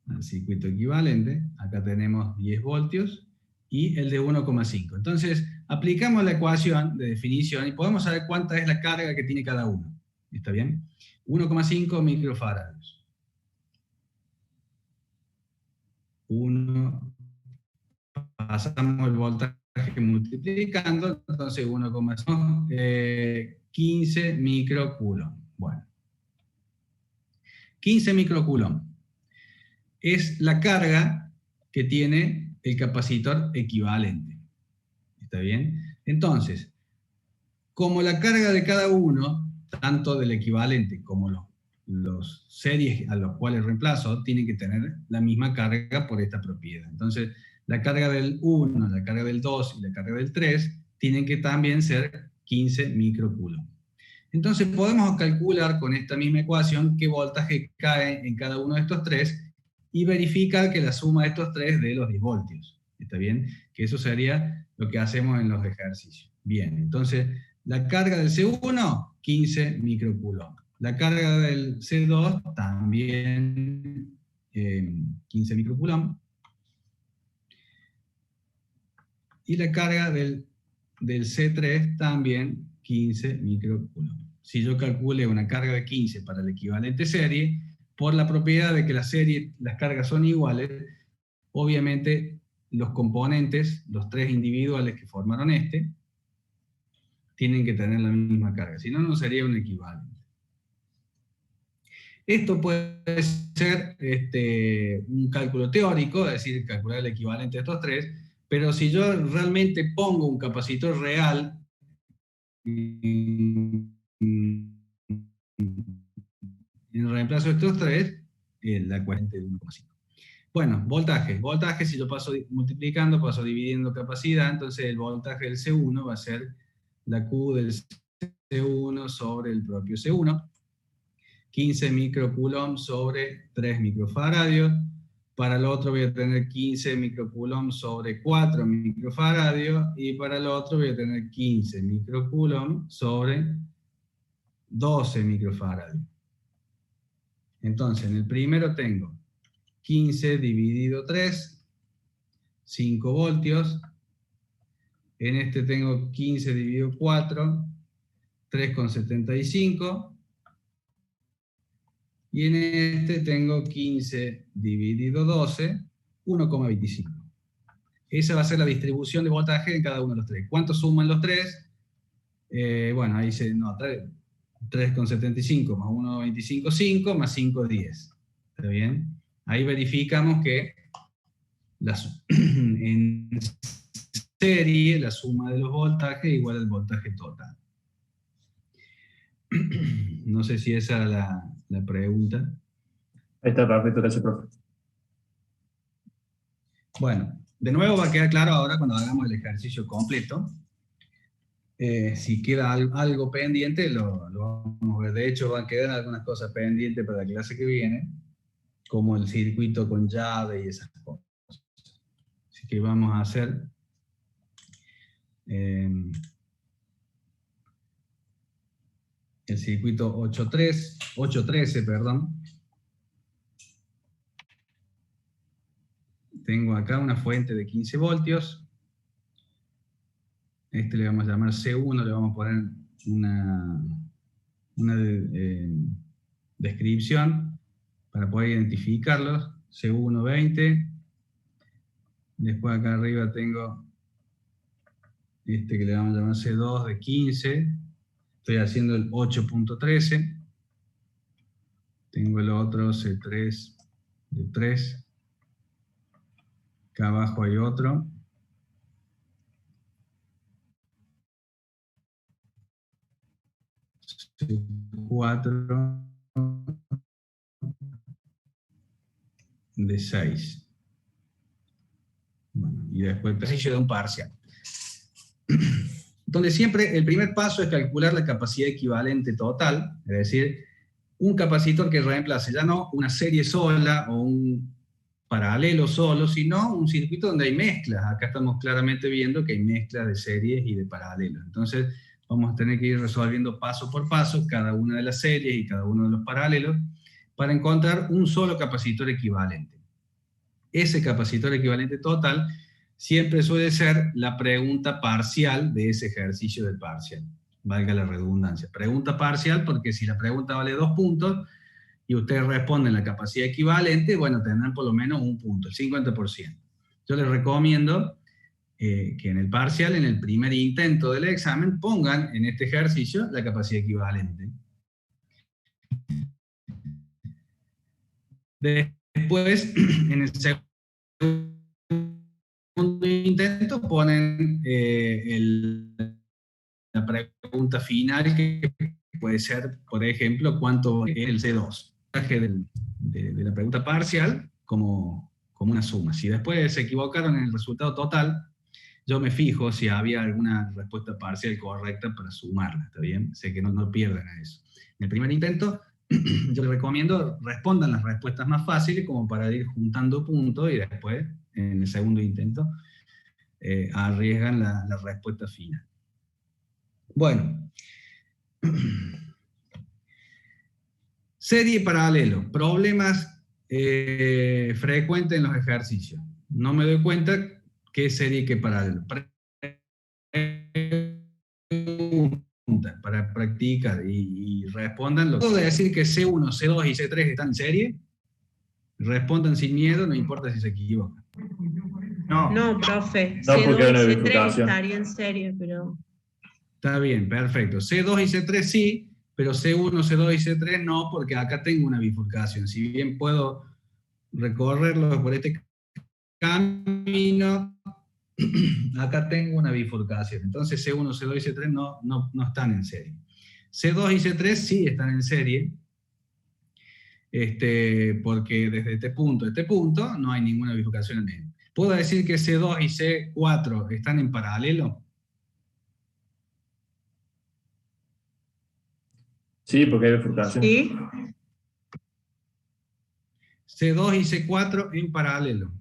El circuito equivalente, acá tenemos 10 voltios y el de 1,5. Entonces, aplicamos la ecuación de definición y podemos saber cuánta es la carga que tiene cada uno. ¿Está bien? 1,5 microfaradios. 1, pasamos el voltaje multiplicando, entonces 1,5, 15 microcoulomb. Bueno, 15 microcoulomb es la carga que tiene el capacitor equivalente. ¿Está bien? Entonces, como la carga de cada uno, tanto del equivalente como los series a los cuales reemplazo, tienen que tener la misma carga por esta propiedad. Entonces, la carga del 1, la carga del 2 y la carga del 3 tienen que también ser 15 microcoulomb. Entonces, podemos calcular con esta misma ecuación qué voltaje cae en cada uno de estos tres y verificar que la suma de estos tres dé los 10 voltios. ¿Está bien? Que eso sería lo que hacemos en los ejercicios. Bien, entonces, la carga del C1, 15 microcoulomb. La carga del C2, también 15 microcoulomb. Y la carga del C3, también 15 microcoulomb. Si yo calcule una carga de 15 para el equivalente serie, por la propiedad de que las cargas son iguales, obviamente los componentes, los tres individuales que formaron tienen que tener la misma carga, si no, no sería un equivalente. Esto puede ser un cálculo teórico, es decir, calcular el equivalente de estos tres, pero si yo realmente pongo un capacitor real en reemplazo de estos tres, la equivalente de 1,5. Bueno, voltaje. Voltaje, si lo paso multiplicando, paso dividiendo capacidad, entonces el voltaje del C1 va a ser la Q del C1 sobre el propio C1. 15 microcoulomb sobre 3 microfaradios. Para el otro voy a tener 15 microcoulomb sobre 4 microfaradios. Y para el otro voy a tener 15 microcoulomb sobre 12 microfaradios. Entonces, en el primero tengo 15 dividido 3, 5 voltios. En este tengo 15 dividido 4, 3,75. Y en este tengo 15 dividido 12, 1,25. Esa va a ser la distribución de voltaje en cada uno de los tres. ¿Cuánto suman los tres? Bueno, ahí se nota 3,75 más 1,25, 5, más 5, 10. ¿Está bien? Ahí verificamos que en serie la suma de los voltajes es igual al voltaje total. No sé si esa era la pregunta.
Ahí está, perfecto, gracias, profe.
Bueno, de nuevo va a quedar claro ahora cuando hagamos el ejercicio completo. Si queda algo pendiente, lo vamos a ver. De hecho, van a quedar algunas cosas pendientes para la clase que viene, como el circuito con llave y esas cosas. Así que vamos a hacer el circuito 813, perdón. Tengo acá una fuente de 15 voltios. Este le vamos a llamar C1, le vamos a poner una descripción para poder identificarlos. C1 20. Después acá arriba tengo este que le vamos a llamar C2 de 15. Estoy haciendo el 8.13. Tengo el otro C3 de 3. Acá abajo hay otro. C4 de 6. Bueno, y después el ejercicio de un parcial. Donde siempre el primer paso es calcular la capacidad equivalente total, es decir, un capacitor que reemplace ya no una serie sola o un paralelo solo, sino un circuito donde hay mezclas. Acá estamos claramente viendo que hay mezclas de series y de paralelos. Entonces vamos a tener que ir resolviendo paso por paso cada una de las series y cada uno de los paralelos para encontrar un solo capacitor equivalente. Ese capacitor equivalente total siempre suele ser la pregunta parcial de ese ejercicio del parcial. Valga la redundancia. Pregunta parcial porque si la pregunta vale 2 puntos y ustedes responden la capacidad equivalente, bueno, tendrán por lo menos un punto, el 50%. Yo les recomiendo que en el parcial, en el primer intento del examen, pongan en este ejercicio la capacidad equivalente. Después, en el segundo intento, ponen la pregunta final, que puede ser, por ejemplo, cuánto es el C2. De la pregunta parcial como una suma. Si después se equivocaron en el resultado total, yo me fijo si había alguna respuesta parcial correcta para sumarla, ¿está bien? Sé que no pierdan a eso. En el primer intento, yo les recomiendo respondan las respuestas más fáciles como para ir juntando puntos y después, en el segundo intento, arriesgan la respuesta final. Bueno. Serie y paralelo. Problemas frecuentes en los ejercicios. No me doy cuenta qué serie y qué paralelo. Para practicar y respondan. Puedo decir que C1, C2 y C3 están en serie. Respondan sin miedo, no importa si se equivocan.
No, profe.
No,
C2
porque hay una
y C3
bifurcación.
estaría en serie, pero...
Está bien, perfecto. C2 y C3 sí, pero C1, C2 y C3 no, porque acá tengo una bifurcación. Si bien puedo recorrerlo por este camino, acá tengo una bifurcación. Entonces C1, C2 y C3 no están en serie. C2 y C3 sí están en serie, porque desde este punto a este punto no hay ninguna bifurcación en medio. ¿Puedo decir que C2 y C4 están en paralelo?
Sí, porque hay bifurcación.
¿Sí?
C2 y C4 en paralelo.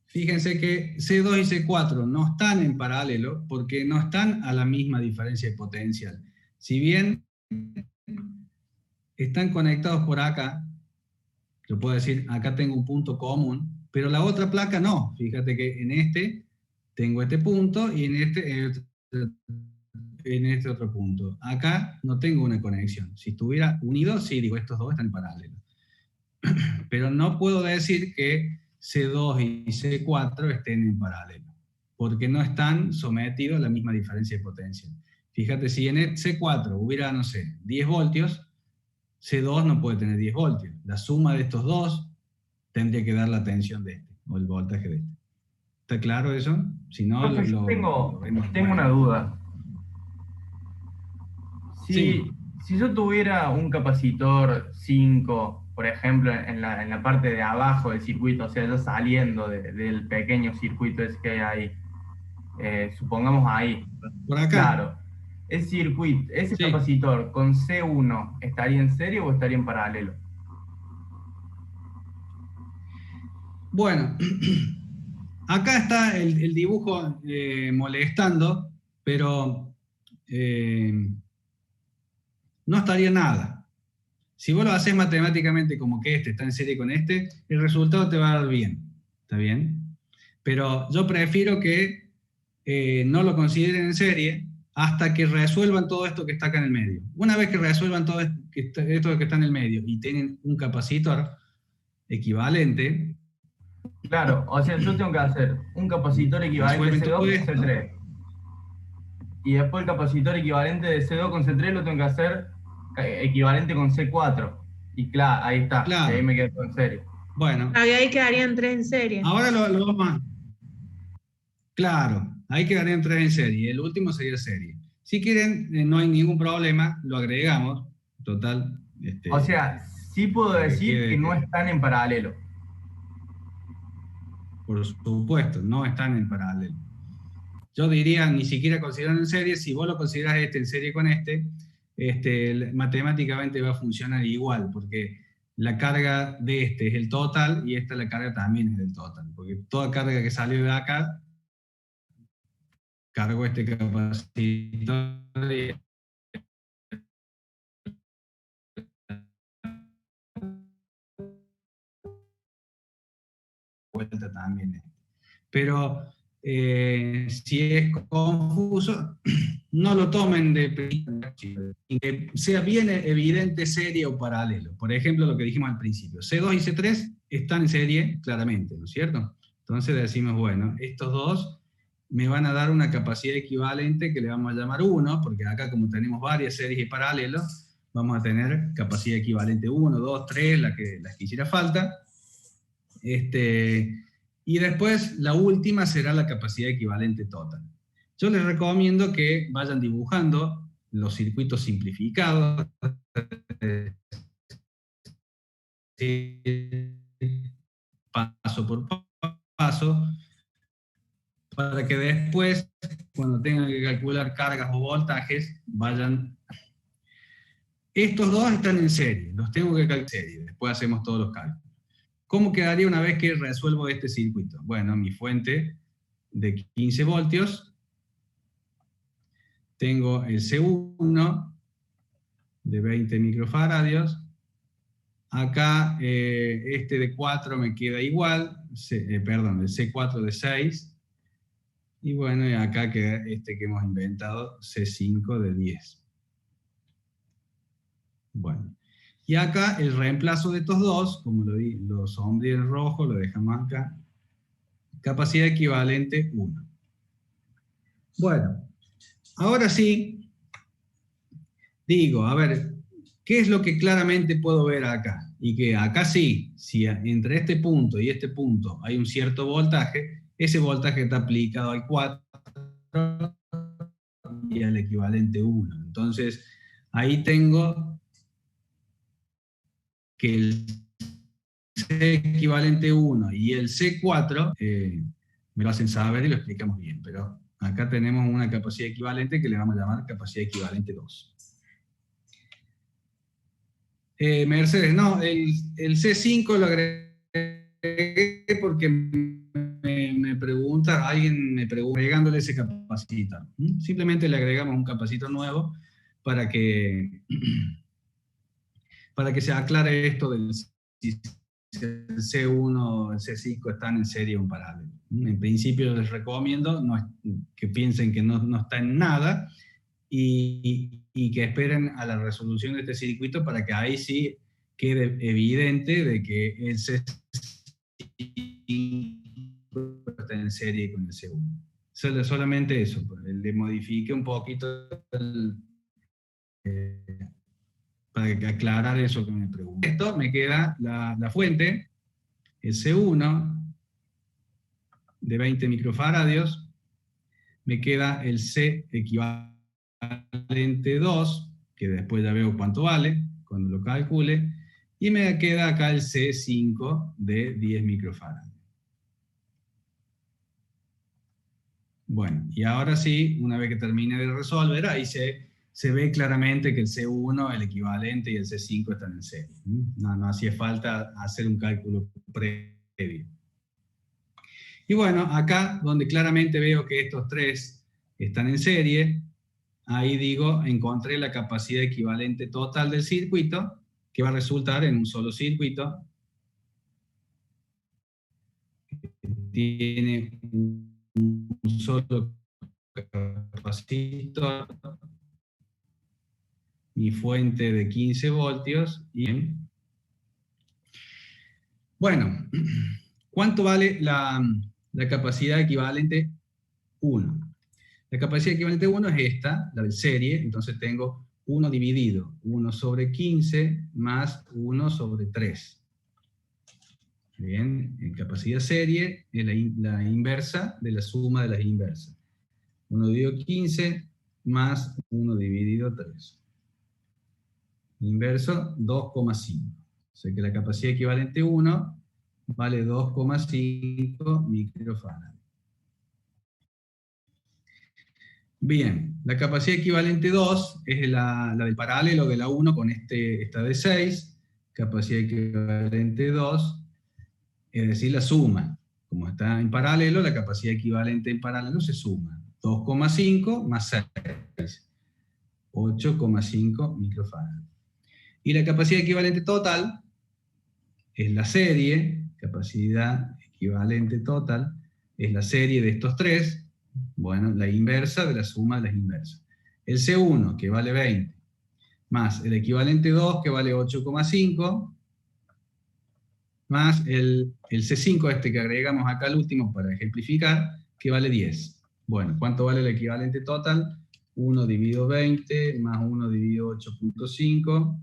Fíjense que C2 y C4 no están en paralelo porque no están a la misma diferencia de potencial. Si bien están conectados por acá, yo puedo decir, acá tengo un punto común, Pero la otra placa no. Fíjate que en este tengo este punto y en este otro punto. Acá no tengo una conexión. Si estuviera unido, sí, digo, estos dos están en paralelo. Pero no puedo decir que C2 y C4 estén en paralelo, porque no están sometidos a la misma diferencia de potencia. Fíjate, si en el C4 hubiera, no sé, 10 voltios, C2 no puede tener 10 voltios. La suma de estos dos tendría que dar la tensión de este, o el voltaje de este. ¿Está claro eso? Si no,
Yo tengo
vemos
una duda.
Sí.
Si yo tuviera un capacitor 5, por ejemplo, en la parte de abajo del circuito, o sea, ya saliendo del pequeño circuito ese que hay ahí, supongamos ahí.
Por acá.
Claro. Ese
Sí.
capacitor con C1, ¿estaría en serio o estaría en paralelo?
Bueno, acá está el dibujo molestando, pero no estaría nada. Si vos lo haces matemáticamente como que este está en serie con este, el resultado te va a dar bien. ¿Está bien? Pero yo prefiero que no lo consideren en serie hasta que resuelvan todo esto que está acá en el medio. Una vez que resuelvan todo esto que está en el medio y tienen un capacitor equivalente.
Claro, o sea, yo tengo que hacer un capacitor equivalente C2 con C3. Y después el capacitor equivalente de C2 con C3 lo tengo que hacer equivalente con C4. Y claro, ahí está.
Claro.
Y ahí me quedo en serie.
Bueno.
Ahí quedarían 3 en serie.
Ahora lo vamos a... Claro, ahí quedarían 3 en serie. El último sería serie. Si quieren, no hay ningún problema, lo agregamos. Total.
O sea, sí puedo decir que no están en paralelo.
Por supuesto, no están en paralelo. Yo diría, ni siquiera consideran en serie. Si vos lo considerás este en serie con matemáticamente va a funcionar igual, porque la carga de este es el total y esta la carga también es del total, porque toda carga que salió de acá cargo este capacitor y vuelta también. Pero si es confuso, no lo tomen que sea bien evidente serie o paralelo. Por ejemplo, lo que dijimos al principio, C2 y C3 están en serie claramente, ¿no es cierto? Entonces decimos, bueno, estos dos me van a dar una capacidad equivalente que le vamos a llamar 1, porque acá como tenemos varias series y paralelos, vamos a tener capacidad equivalente 1, 2, 3, las que hiciera falta. Y después la última será la capacidad equivalente total. Yo les recomiendo que vayan dibujando los circuitos simplificados, paso por paso, para que después, cuando tengan que calcular cargas o voltajes, vayan... Estos dos están en serie, los tengo que calcular en serie, después hacemos todos los cálculos. ¿Cómo quedaría una vez que resuelvo este circuito? Bueno, mi fuente de 15 voltios, tengo el C1 de 20 microfaradios, acá este de 4 me queda igual, el C4 de 6, y bueno, y acá queda este que hemos inventado, C5 de 10. Bueno, y acá el reemplazo de estos dos, como lo sombreé en rojo, lo dejamos acá, capacidad equivalente 1. Bueno, ahora sí, digo, a ver, ¿qué es lo que claramente puedo ver acá? Y que acá sí, si entre este punto y este punto hay un cierto voltaje, ese voltaje está aplicado al 4 y al equivalente 1. Entonces, ahí tengo que el C equivalente 1 y el C4 me lo hacen saber y lo explicamos bien, pero acá tenemos una capacidad equivalente que le vamos a llamar capacidad equivalente 2. Mercedes, no, el C5 lo agregué porque alguien me pregunta, agregándole ese capacitor. Simplemente le agregamos un capacitor nuevo para que se aclare esto del sistema. el C1, el C5 están en serie o en paralelo. En principio les recomiendo que piensen que no está en nada y que esperen a la resolución de este circuito para que ahí sí quede evidente de que el C5 está en serie con el C1. Solamente eso, le modifique un poquito para aclarar eso que me pregunto. Esto me queda la fuente, el C1 de 20 microfaradios, me queda el C equivalente 2, que después ya veo cuánto vale cuando lo calcule, y me queda acá el C5 de 10 microfaradios. Bueno, y ahora sí, una vez que termine de resolver, ahí se ve claramente que el C1, el equivalente y el C5 están en serie. No hacía falta hacer un cálculo previo. Y bueno, acá donde claramente veo que estos tres están en serie, ahí digo, encontré la capacidad equivalente total del circuito, que va a resultar en un solo circuito. Tiene un solo capacitor, mi fuente de 15 voltios. Y bueno, ¿cuánto vale la capacidad equivalente 1? La capacidad equivalente 1 es esta, la de serie, entonces tengo 1 dividido 1 sobre 15 más 1 sobre 3. Bien, en capacidad serie es la inversa de la suma de las inversas. 1 dividido 15 más 1 dividido 3. Inverso 2,5. O sea que la capacidad equivalente 1 vale 2,5 microfarads. Bien, la capacidad equivalente 2 es la del paralelo de la 1 con esta de 6. Capacidad equivalente 2, es decir, la suma. Como está en paralelo, la capacidad equivalente en paralelo se suma. 2,5 más 6. 8,5 microfarads. Y la capacidad equivalente total es la serie, capacidad equivalente total, es la serie de estos tres, bueno, la inversa de la suma de las inversas. El C1, que vale 20, más el equivalente 2, que vale 8,5, más el C5 que agregamos acá al último para ejemplificar, que vale 10. Bueno, ¿cuánto vale el equivalente total? 1 dividido 20, más 1 dividido 8,5,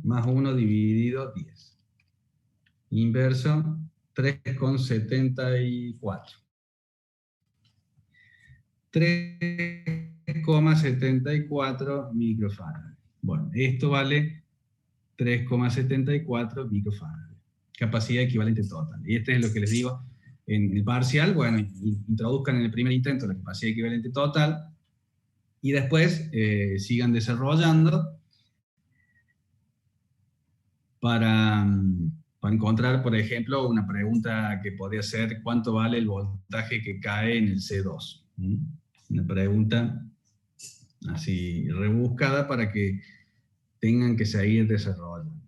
más 1 dividido 10. Inverso, 3,74. 3,74 microfarads. Bueno, esto vale 3,74 microfarads. Capacidad equivalente total. Y este es lo que les digo en el parcial. Bueno, introduzcan en el primer intento la capacidad equivalente total y después sigan desarrollando para encontrar, por ejemplo, una pregunta que podría ser ¿cuánto vale el voltaje que cae en el C2? Una pregunta así rebuscada para que tengan que seguir desarrollando.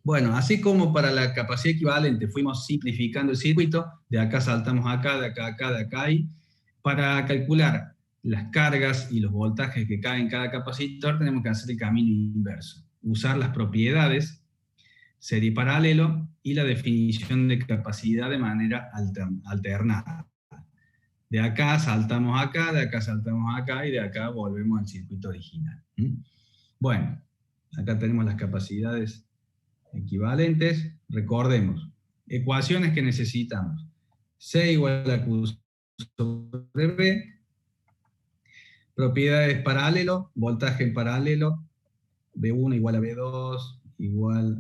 Bueno, así como para la capacidad equivalente fuimos simplificando el circuito, de acá saltamos acá, de acá a acá, de acá y para calcular las cargas y los voltajes que caen en cada capacitor tenemos que hacer el camino inverso. Usar las propiedades, serie paralelo y la definición de capacidad de manera alternada. De acá saltamos acá, de acá saltamos acá y de acá volvemos al circuito original. Bueno, acá tenemos las capacidades equivalentes. Recordemos, ecuaciones que necesitamos. C igual a Q sobre B. Propiedades paralelo, voltaje en paralelo. B1 igual a B2 igual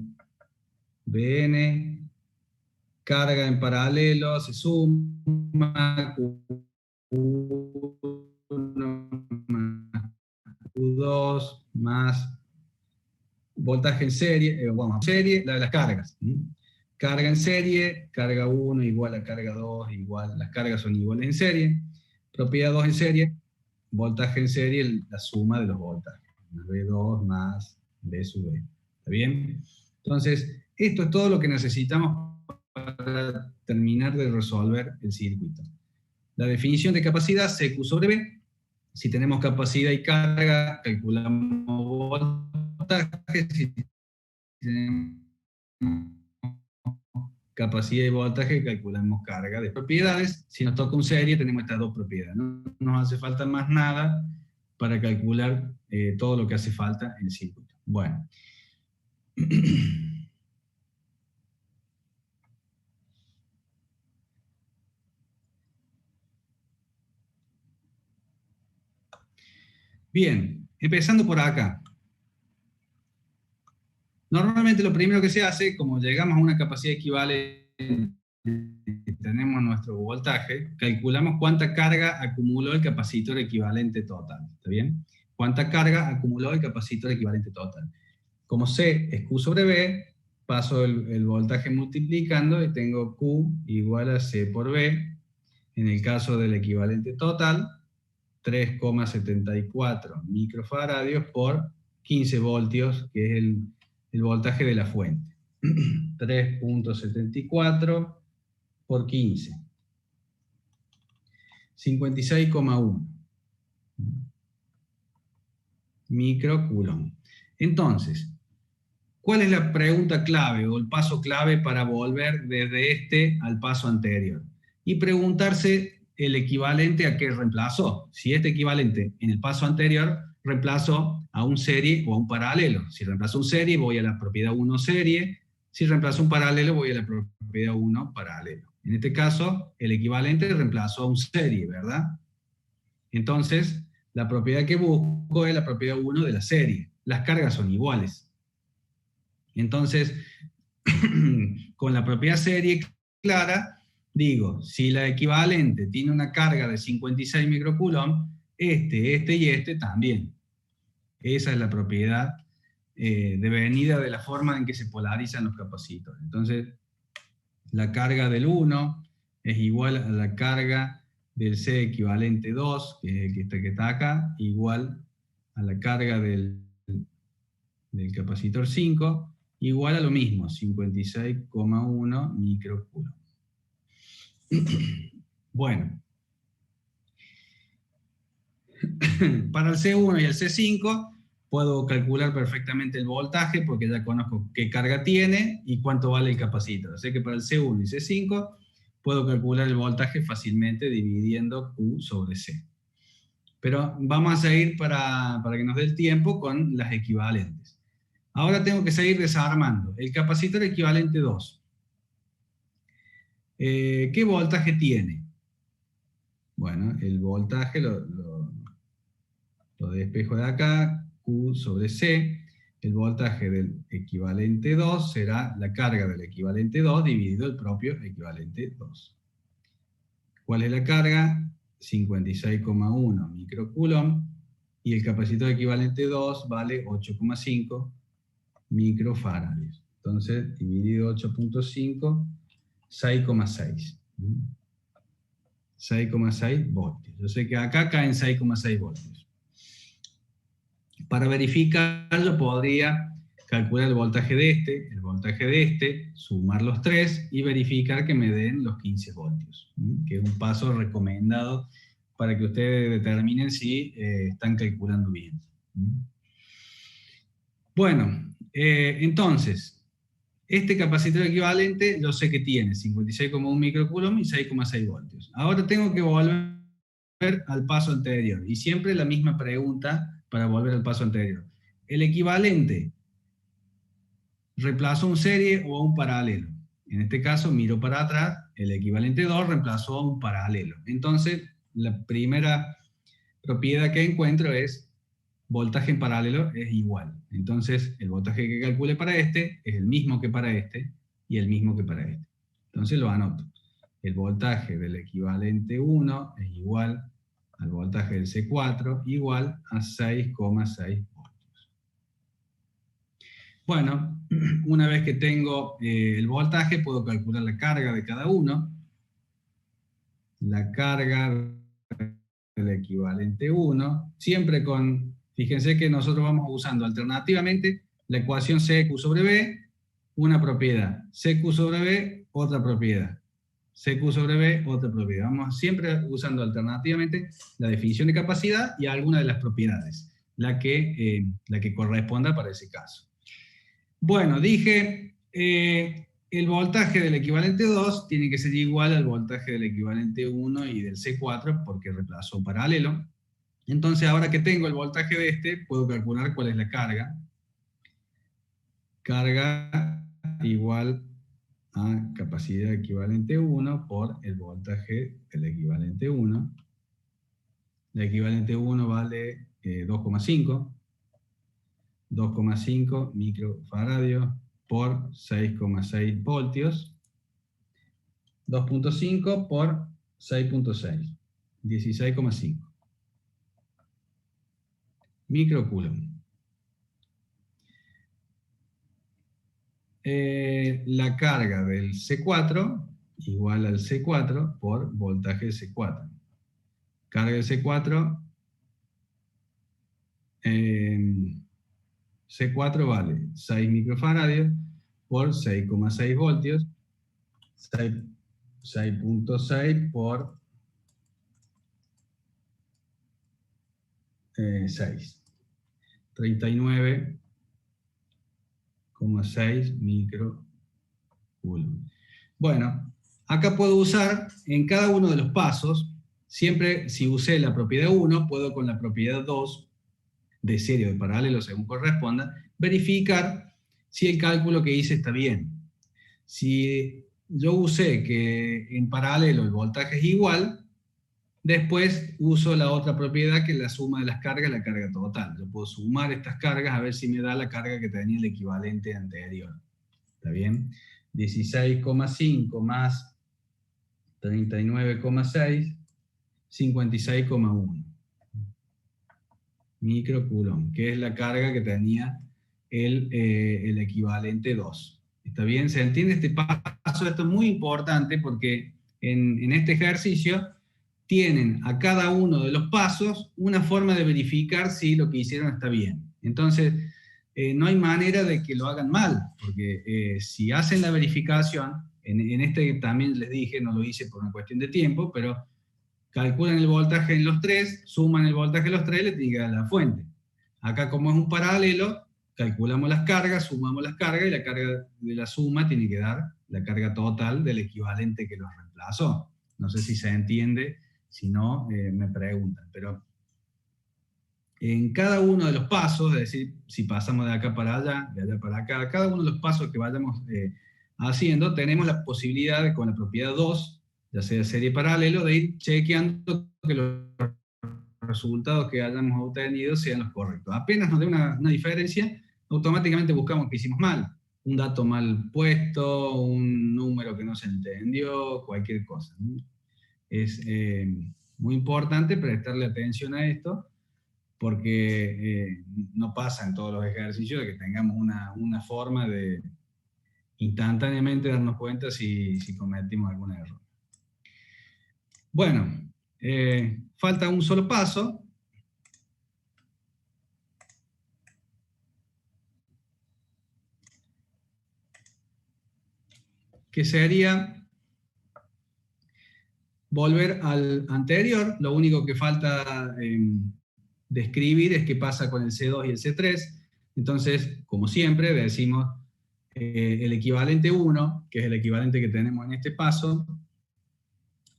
Bn. Carga en paralelo, se suma Q1 más Q2 más voltaje en serie, serie, la de las cargas. Carga en serie, carga 1 igual a carga 2, igual, las cargas son iguales en serie. Propiedad 2 en serie, voltaje en serie, la suma de los voltajes. B2 más B sub B. ¿Está bien? Entonces, esto es todo lo que necesitamos para terminar de resolver el circuito. La definición de capacidad, CQ sobre B. Si tenemos capacidad y carga, calculamos voltaje. Si tenemos capacidad y voltaje, calculamos carga de propiedades. Si nos toca un serie, tenemos estas dos propiedades. No nos hace falta más nada para calcular todo lo que hace falta en el circuito. Bueno. Bien, empezando por acá. Normalmente lo primero que se hace, como llegamos a una capacidad equivalente, tenemos nuestro voltaje, calculamos cuánta carga acumuló el capacitor equivalente total. ¿Está bien? Cuánta carga acumuló el capacitor equivalente total. Como C es Q sobre B, paso el voltaje multiplicando y tengo Q igual a C por B. En el caso del equivalente total, 3,74 microfaradios por 15 voltios, que es el voltaje de la fuente. 3,74 por 15. 56,1 microcoulomb. Entonces, ¿cuál es la pregunta clave o el paso clave para volver desde este al paso anterior? Y preguntarse el equivalente a qué reemplazó. Si este equivalente en el paso anterior reemplazó a un serie o a un paralelo. Si reemplazó un serie, voy a la propiedad 1 serie. Si reemplazó un paralelo, voy a la propiedad 1 paralelo. En este caso, el equivalente reemplazó a un serie, ¿verdad? Entonces, la propiedad que busco es la propiedad 1 de la serie. Las cargas son iguales. Entonces, con la propiedad serie clara, digo, si la equivalente tiene una carga de 56 microcoulomb, este y este también. Esa es la propiedad devenida de la forma en que se polarizan los capacitores. Entonces, la carga del 1 es igual a la carga del C equivalente 2, que es el que está acá, igual a la carga del capacitor 5, igual a lo mismo, 56,1 microcoulomb. Bueno, para el C1 y el C5 puedo calcular perfectamente el voltaje porque ya conozco qué carga tiene y cuánto vale el capacitor. Así que para el C1 y C5 puedo calcular el voltaje fácilmente dividiendo Q sobre C. Pero vamos a seguir para que nos dé el tiempo con las equivalentes. Ahora tengo que seguir desarmando. El capacitor equivalente 2. ¿Qué voltaje tiene? Bueno, el voltaje lo despejo de acá, Q sobre C. El voltaje del equivalente 2 será la carga del equivalente 2 dividido el propio equivalente 2. ¿Cuál es la carga? 56,1 microcoulomb. Y el capacitor equivalente 2 vale 8,5 microfaradios. Entonces, dividido 8,5, 6,6. 6,6 voltios. Yo sé que acá caen 6,6 voltios. Para verificarlo podría calcular el voltaje de este, sumar los tres y verificar que me den los 15 voltios, que es un paso recomendado para que ustedes determinen si están calculando bien. Bueno, entonces, este capacitor equivalente yo sé que tiene 56,1 microcoulomb y 6,6 voltios. Ahora tengo que volver al paso anterior, y siempre la misma pregunta para volver al paso anterior. ¿El equivalente reemplazó un serie o a un paralelo? En este caso, miro para atrás, el equivalente 2 reemplazó a un paralelo. Entonces, la primera propiedad que encuentro es voltaje en paralelo es igual. Entonces, el voltaje que calcule para este es el mismo que para este y el mismo que para este. Entonces lo anoto. El voltaje del equivalente 1 es igual al voltaje del C4, igual a 6,6 voltios. Bueno, una vez que tengo el voltaje, puedo calcular la carga de cada uno. La carga del equivalente 1, siempre con, fíjense que nosotros vamos usando alternativamente la ecuación CQ sobre B una propiedad. CQ sobre B, otra propiedad. CQ sobre B, otra propiedad. Vamos siempre usando alternativamente la definición de capacidad y alguna de las propiedades, la que corresponda para ese caso. Bueno, dije, el voltaje del equivalente 2 tiene que ser igual al voltaje del equivalente 1 y del C4, porque reemplazó paralelo. Entonces, ahora que tengo el voltaje de este, puedo calcular cuál es la carga. Carga igual a capacidad equivalente 1 por el voltaje del equivalente 1. El equivalente 1 vale 2,5. 2,5 microfaradios por 6,6 voltios. 2,5 por 6,6. 16,5. Microcoulomb. La carga del C4 igual al C4 por voltaje C4. Carga del C4, C4 vale 6 microfaradios por 6,6 voltios, 6,6 por 6. 39,6 microcoulomb. Bueno, acá puedo usar en cada uno de los pasos, siempre si usé la propiedad 1, puedo con la propiedad 2, de serie o de paralelo según corresponda, verificar si el cálculo que hice está bien. Si yo usé que en paralelo el voltaje es igual, después uso la otra propiedad que es la suma de las cargas, la carga total. Yo puedo sumar estas cargas a ver si me da la carga que tenía el equivalente anterior. ¿Está bien? 16,5 más 39,6, 56,1 microcoulomb, que es la carga que tenía el equivalente 2. ¿Está bien? ¿Se entiende este paso? Esto es muy importante porque en este ejercicio tienen a cada uno de los pasos una forma de verificar si lo que hicieron está bien. Entonces, no hay manera de que lo hagan mal, porque si hacen la verificación, en este también les dije, no lo hice por una cuestión de tiempo, pero calculan el voltaje en los tres, suman el voltaje en los tres y le tienen que dar la fuente. Acá, como es un paralelo, calculamos las cargas, sumamos las cargas, y la carga de la suma tiene que dar la carga total del equivalente que los reemplazó. No sé si se entiende, si no, me preguntan. Pero en cada uno de los pasos, es decir, si pasamos de acá para allá, de allá para acá, cada uno de los pasos que vayamos haciendo, tenemos la posibilidad de, con la propiedad 2, ya sea serie paralelo, de ir chequeando que los resultados que hayamos obtenido sean los correctos. Apenas nos dé una diferencia, automáticamente buscamos que hicimos mal. Un dato mal puesto, un número que no se entendió, cualquier cosa. Es muy importante prestarle atención a esto, porque no pasa en todos los ejercicios de que tengamos una forma de instantáneamente darnos cuenta si cometimos algún error. Bueno, falta un solo paso. Que sería volver al anterior. Lo único que falta describir es qué pasa con el C2 y el C3. Entonces, como siempre, decimos el equivalente 1, que es el equivalente que tenemos en este paso,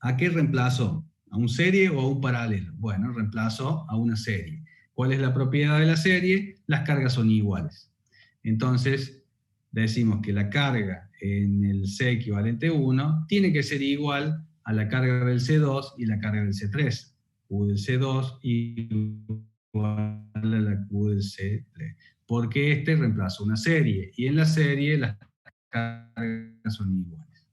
¿a qué reemplazó? ¿A un serie o a un paralelo? Bueno, reemplazó a una serie. ¿Cuál es la propiedad de la serie? Las cargas son iguales. Entonces, decimos que la carga en el C equivalente 1 tiene que ser igual a la carga del C2 y la carga del C3. Q del C2 igual a la Q del C3. Porque este reemplazó una serie, y en la serie las cargas son iguales.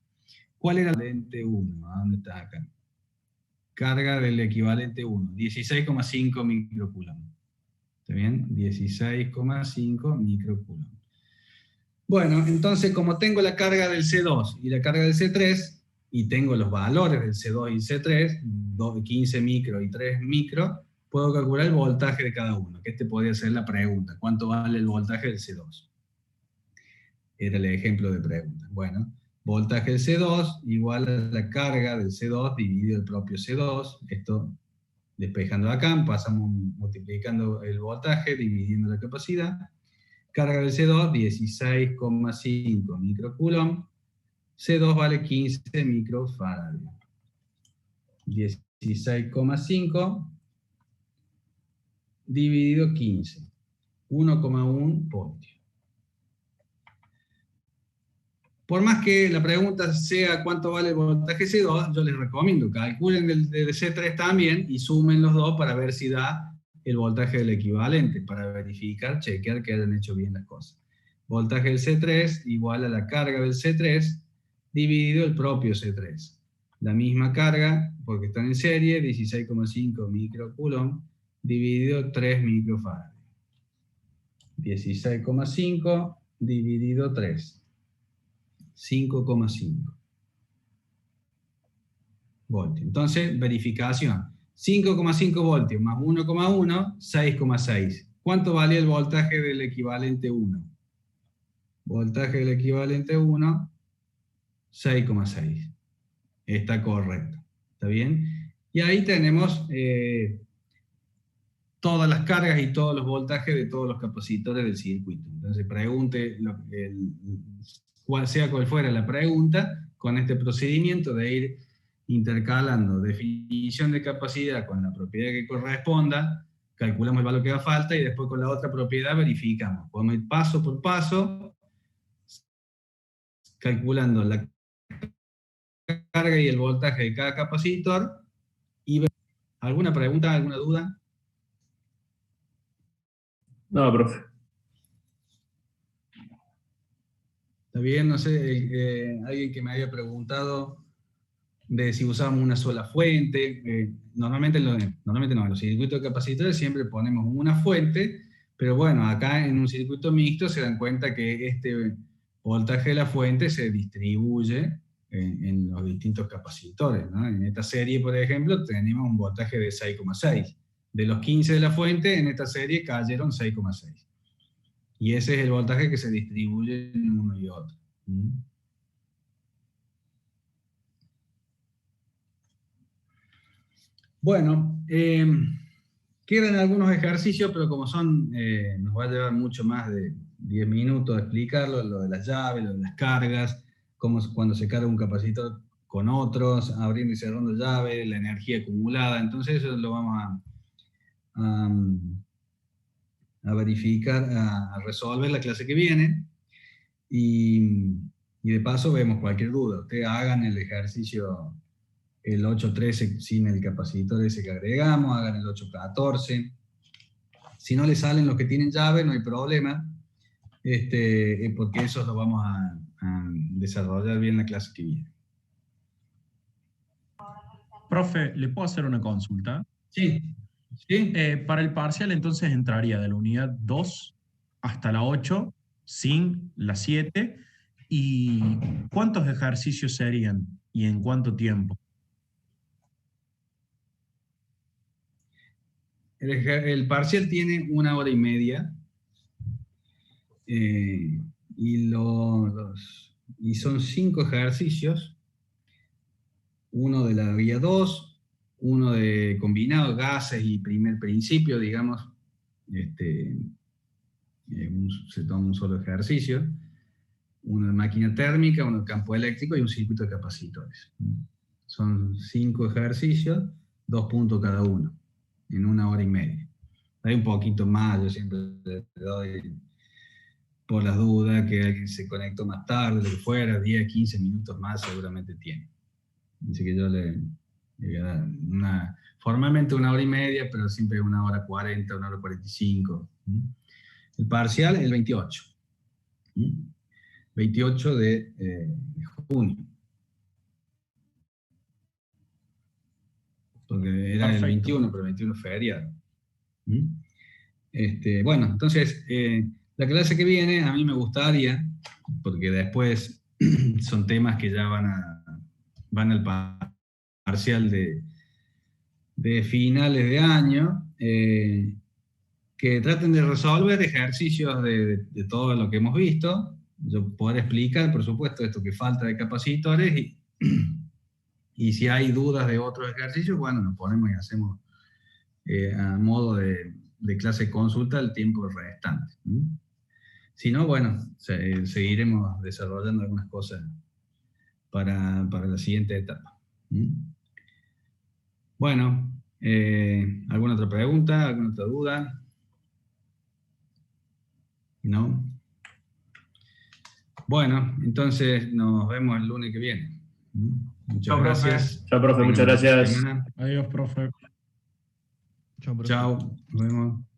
¿Cuál era el equivalente 1? ¿A dónde está acá? Carga del equivalente 1, 16,5 microcoulomb. ¿Está bien? 16,5 microcoulomb. Bueno, entonces como tengo la carga del C2 y la carga del C3, y tengo los valores del C2 y C3, 15 micro y 3 micro, puedo calcular el voltaje de cada uno, que este podría ser la pregunta: ¿cuánto vale el voltaje del C2? Era el ejemplo de pregunta. Bueno, voltaje del C2 igual a la carga del C2 dividido el propio C2. Esto, despejando acá, pasamos multiplicando el voltaje, dividiendo la capacidad. Carga del C2, 16,5 microcoulomb. C2 vale 15 microfarads. 16,5 dividido 15. 1,1 voltios. Por más que la pregunta sea cuánto vale el voltaje C2, yo les recomiendo calculen el de C3 también y sumen los dos para ver si da el voltaje del equivalente, para verificar, chequear que hayan hecho bien las cosas. Voltaje del C3 igual a la carga del C3 dividido el propio C3. La misma carga, porque están en serie, 16,5 microcoulomb dividido 3 microfarads. 16,5 dividido 3. 5,5 voltios. Entonces, verificación. 5,5 voltios más 1,1, 6,6. ¿Cuánto vale el voltaje del equivalente 1? Voltaje del equivalente 1, 6,6. Está correcto. ¿Está bien? Y ahí tenemos todas las cargas y todos los voltajes de todos los capacitores del circuito. Entonces, pregunte sea cual fuera la pregunta, con este procedimiento de ir intercalando definición de capacidad con la propiedad que corresponda, calculamos el valor que haga falta y después con la otra propiedad verificamos. Podemos ir paso por paso, calculando la carga y el voltaje de cada capacitor. Y ¿alguna pregunta, alguna duda?
No, profe.
Está bien, no sé, alguien que me había preguntado de si usábamos una sola fuente. Normalmente no, en los circuitos de capacitores siempre ponemos una fuente, pero bueno, acá en un circuito mixto se dan cuenta que este voltaje de la fuente se distribuye en los distintos capacitores, ¿no? En esta serie, por ejemplo, tenemos un voltaje de 6,6. De los 15 de la fuente, en esta serie cayeron 6,6. Y ese es el voltaje que se distribuye en uno y otro. Bueno, quedan algunos ejercicios, pero como son, nos va a llevar mucho más de 10 minutos explicarlo, lo de las llaves, lo de las cargas, cuando se carga un capacitor con otros, abriendo y cerrando llaves, la energía acumulada. Entonces eso lo vamos a verificar, a resolver la clase que viene, y de paso vemos cualquier duda. Ustedes hagan el ejercicio, el 8.13 sin el capacitor ese que agregamos, hagan el 8.14. Si no les salen los que tienen llave, no hay problema, porque esos los vamos a desarrollar bien la clase que viene.
Profe, ¿le puedo hacer una consulta?
Sí. ¿Sí?
Para el parcial entonces entraría de la unidad 2 hasta la 8, sin la 7, ¿y cuántos ejercicios serían y en cuánto tiempo?
El parcial tiene 1 hora y media, y son 5 ejercicios, uno de la vía 2, uno de combinado, gases y primer principio, digamos, se toma un solo ejercicio, uno de máquina térmica, uno de campo eléctrico y un circuito de capacitores. Son 5 ejercicios, 2 puntos cada uno, en 1 hora y media. Hay un poquito más, yo siempre le doy por las dudas, que alguien se conectó más tarde, lo que fuera, 10, 15 minutos más seguramente tiene. Así que yo le voy a dar formalmente 1 hora y media, pero siempre 1 hora 40, 1 hora 45. El parcial, el 28. 28 de junio. Porque era el 21, pero el 21 es feriado. Bueno, entonces, la clase que viene a mí me gustaría, porque después son temas que ya van al parcial de finales de año, que traten de resolver ejercicios de todo lo que hemos visto, yo poder explicar, por supuesto, esto que falta de capacitores y si hay dudas de otros ejercicios, bueno, nos ponemos y hacemos a modo de clase consulta el tiempo restante. Si no, bueno, seguiremos desarrollando algunas cosas para la siguiente etapa. Bueno, ¿alguna otra pregunta? ¿Alguna otra duda? ¿No? Bueno, entonces nos vemos el lunes que viene. Muchas gracias.
Chao, profe, muchas gracias.
Adiós, profe.
Chao, nos vemos.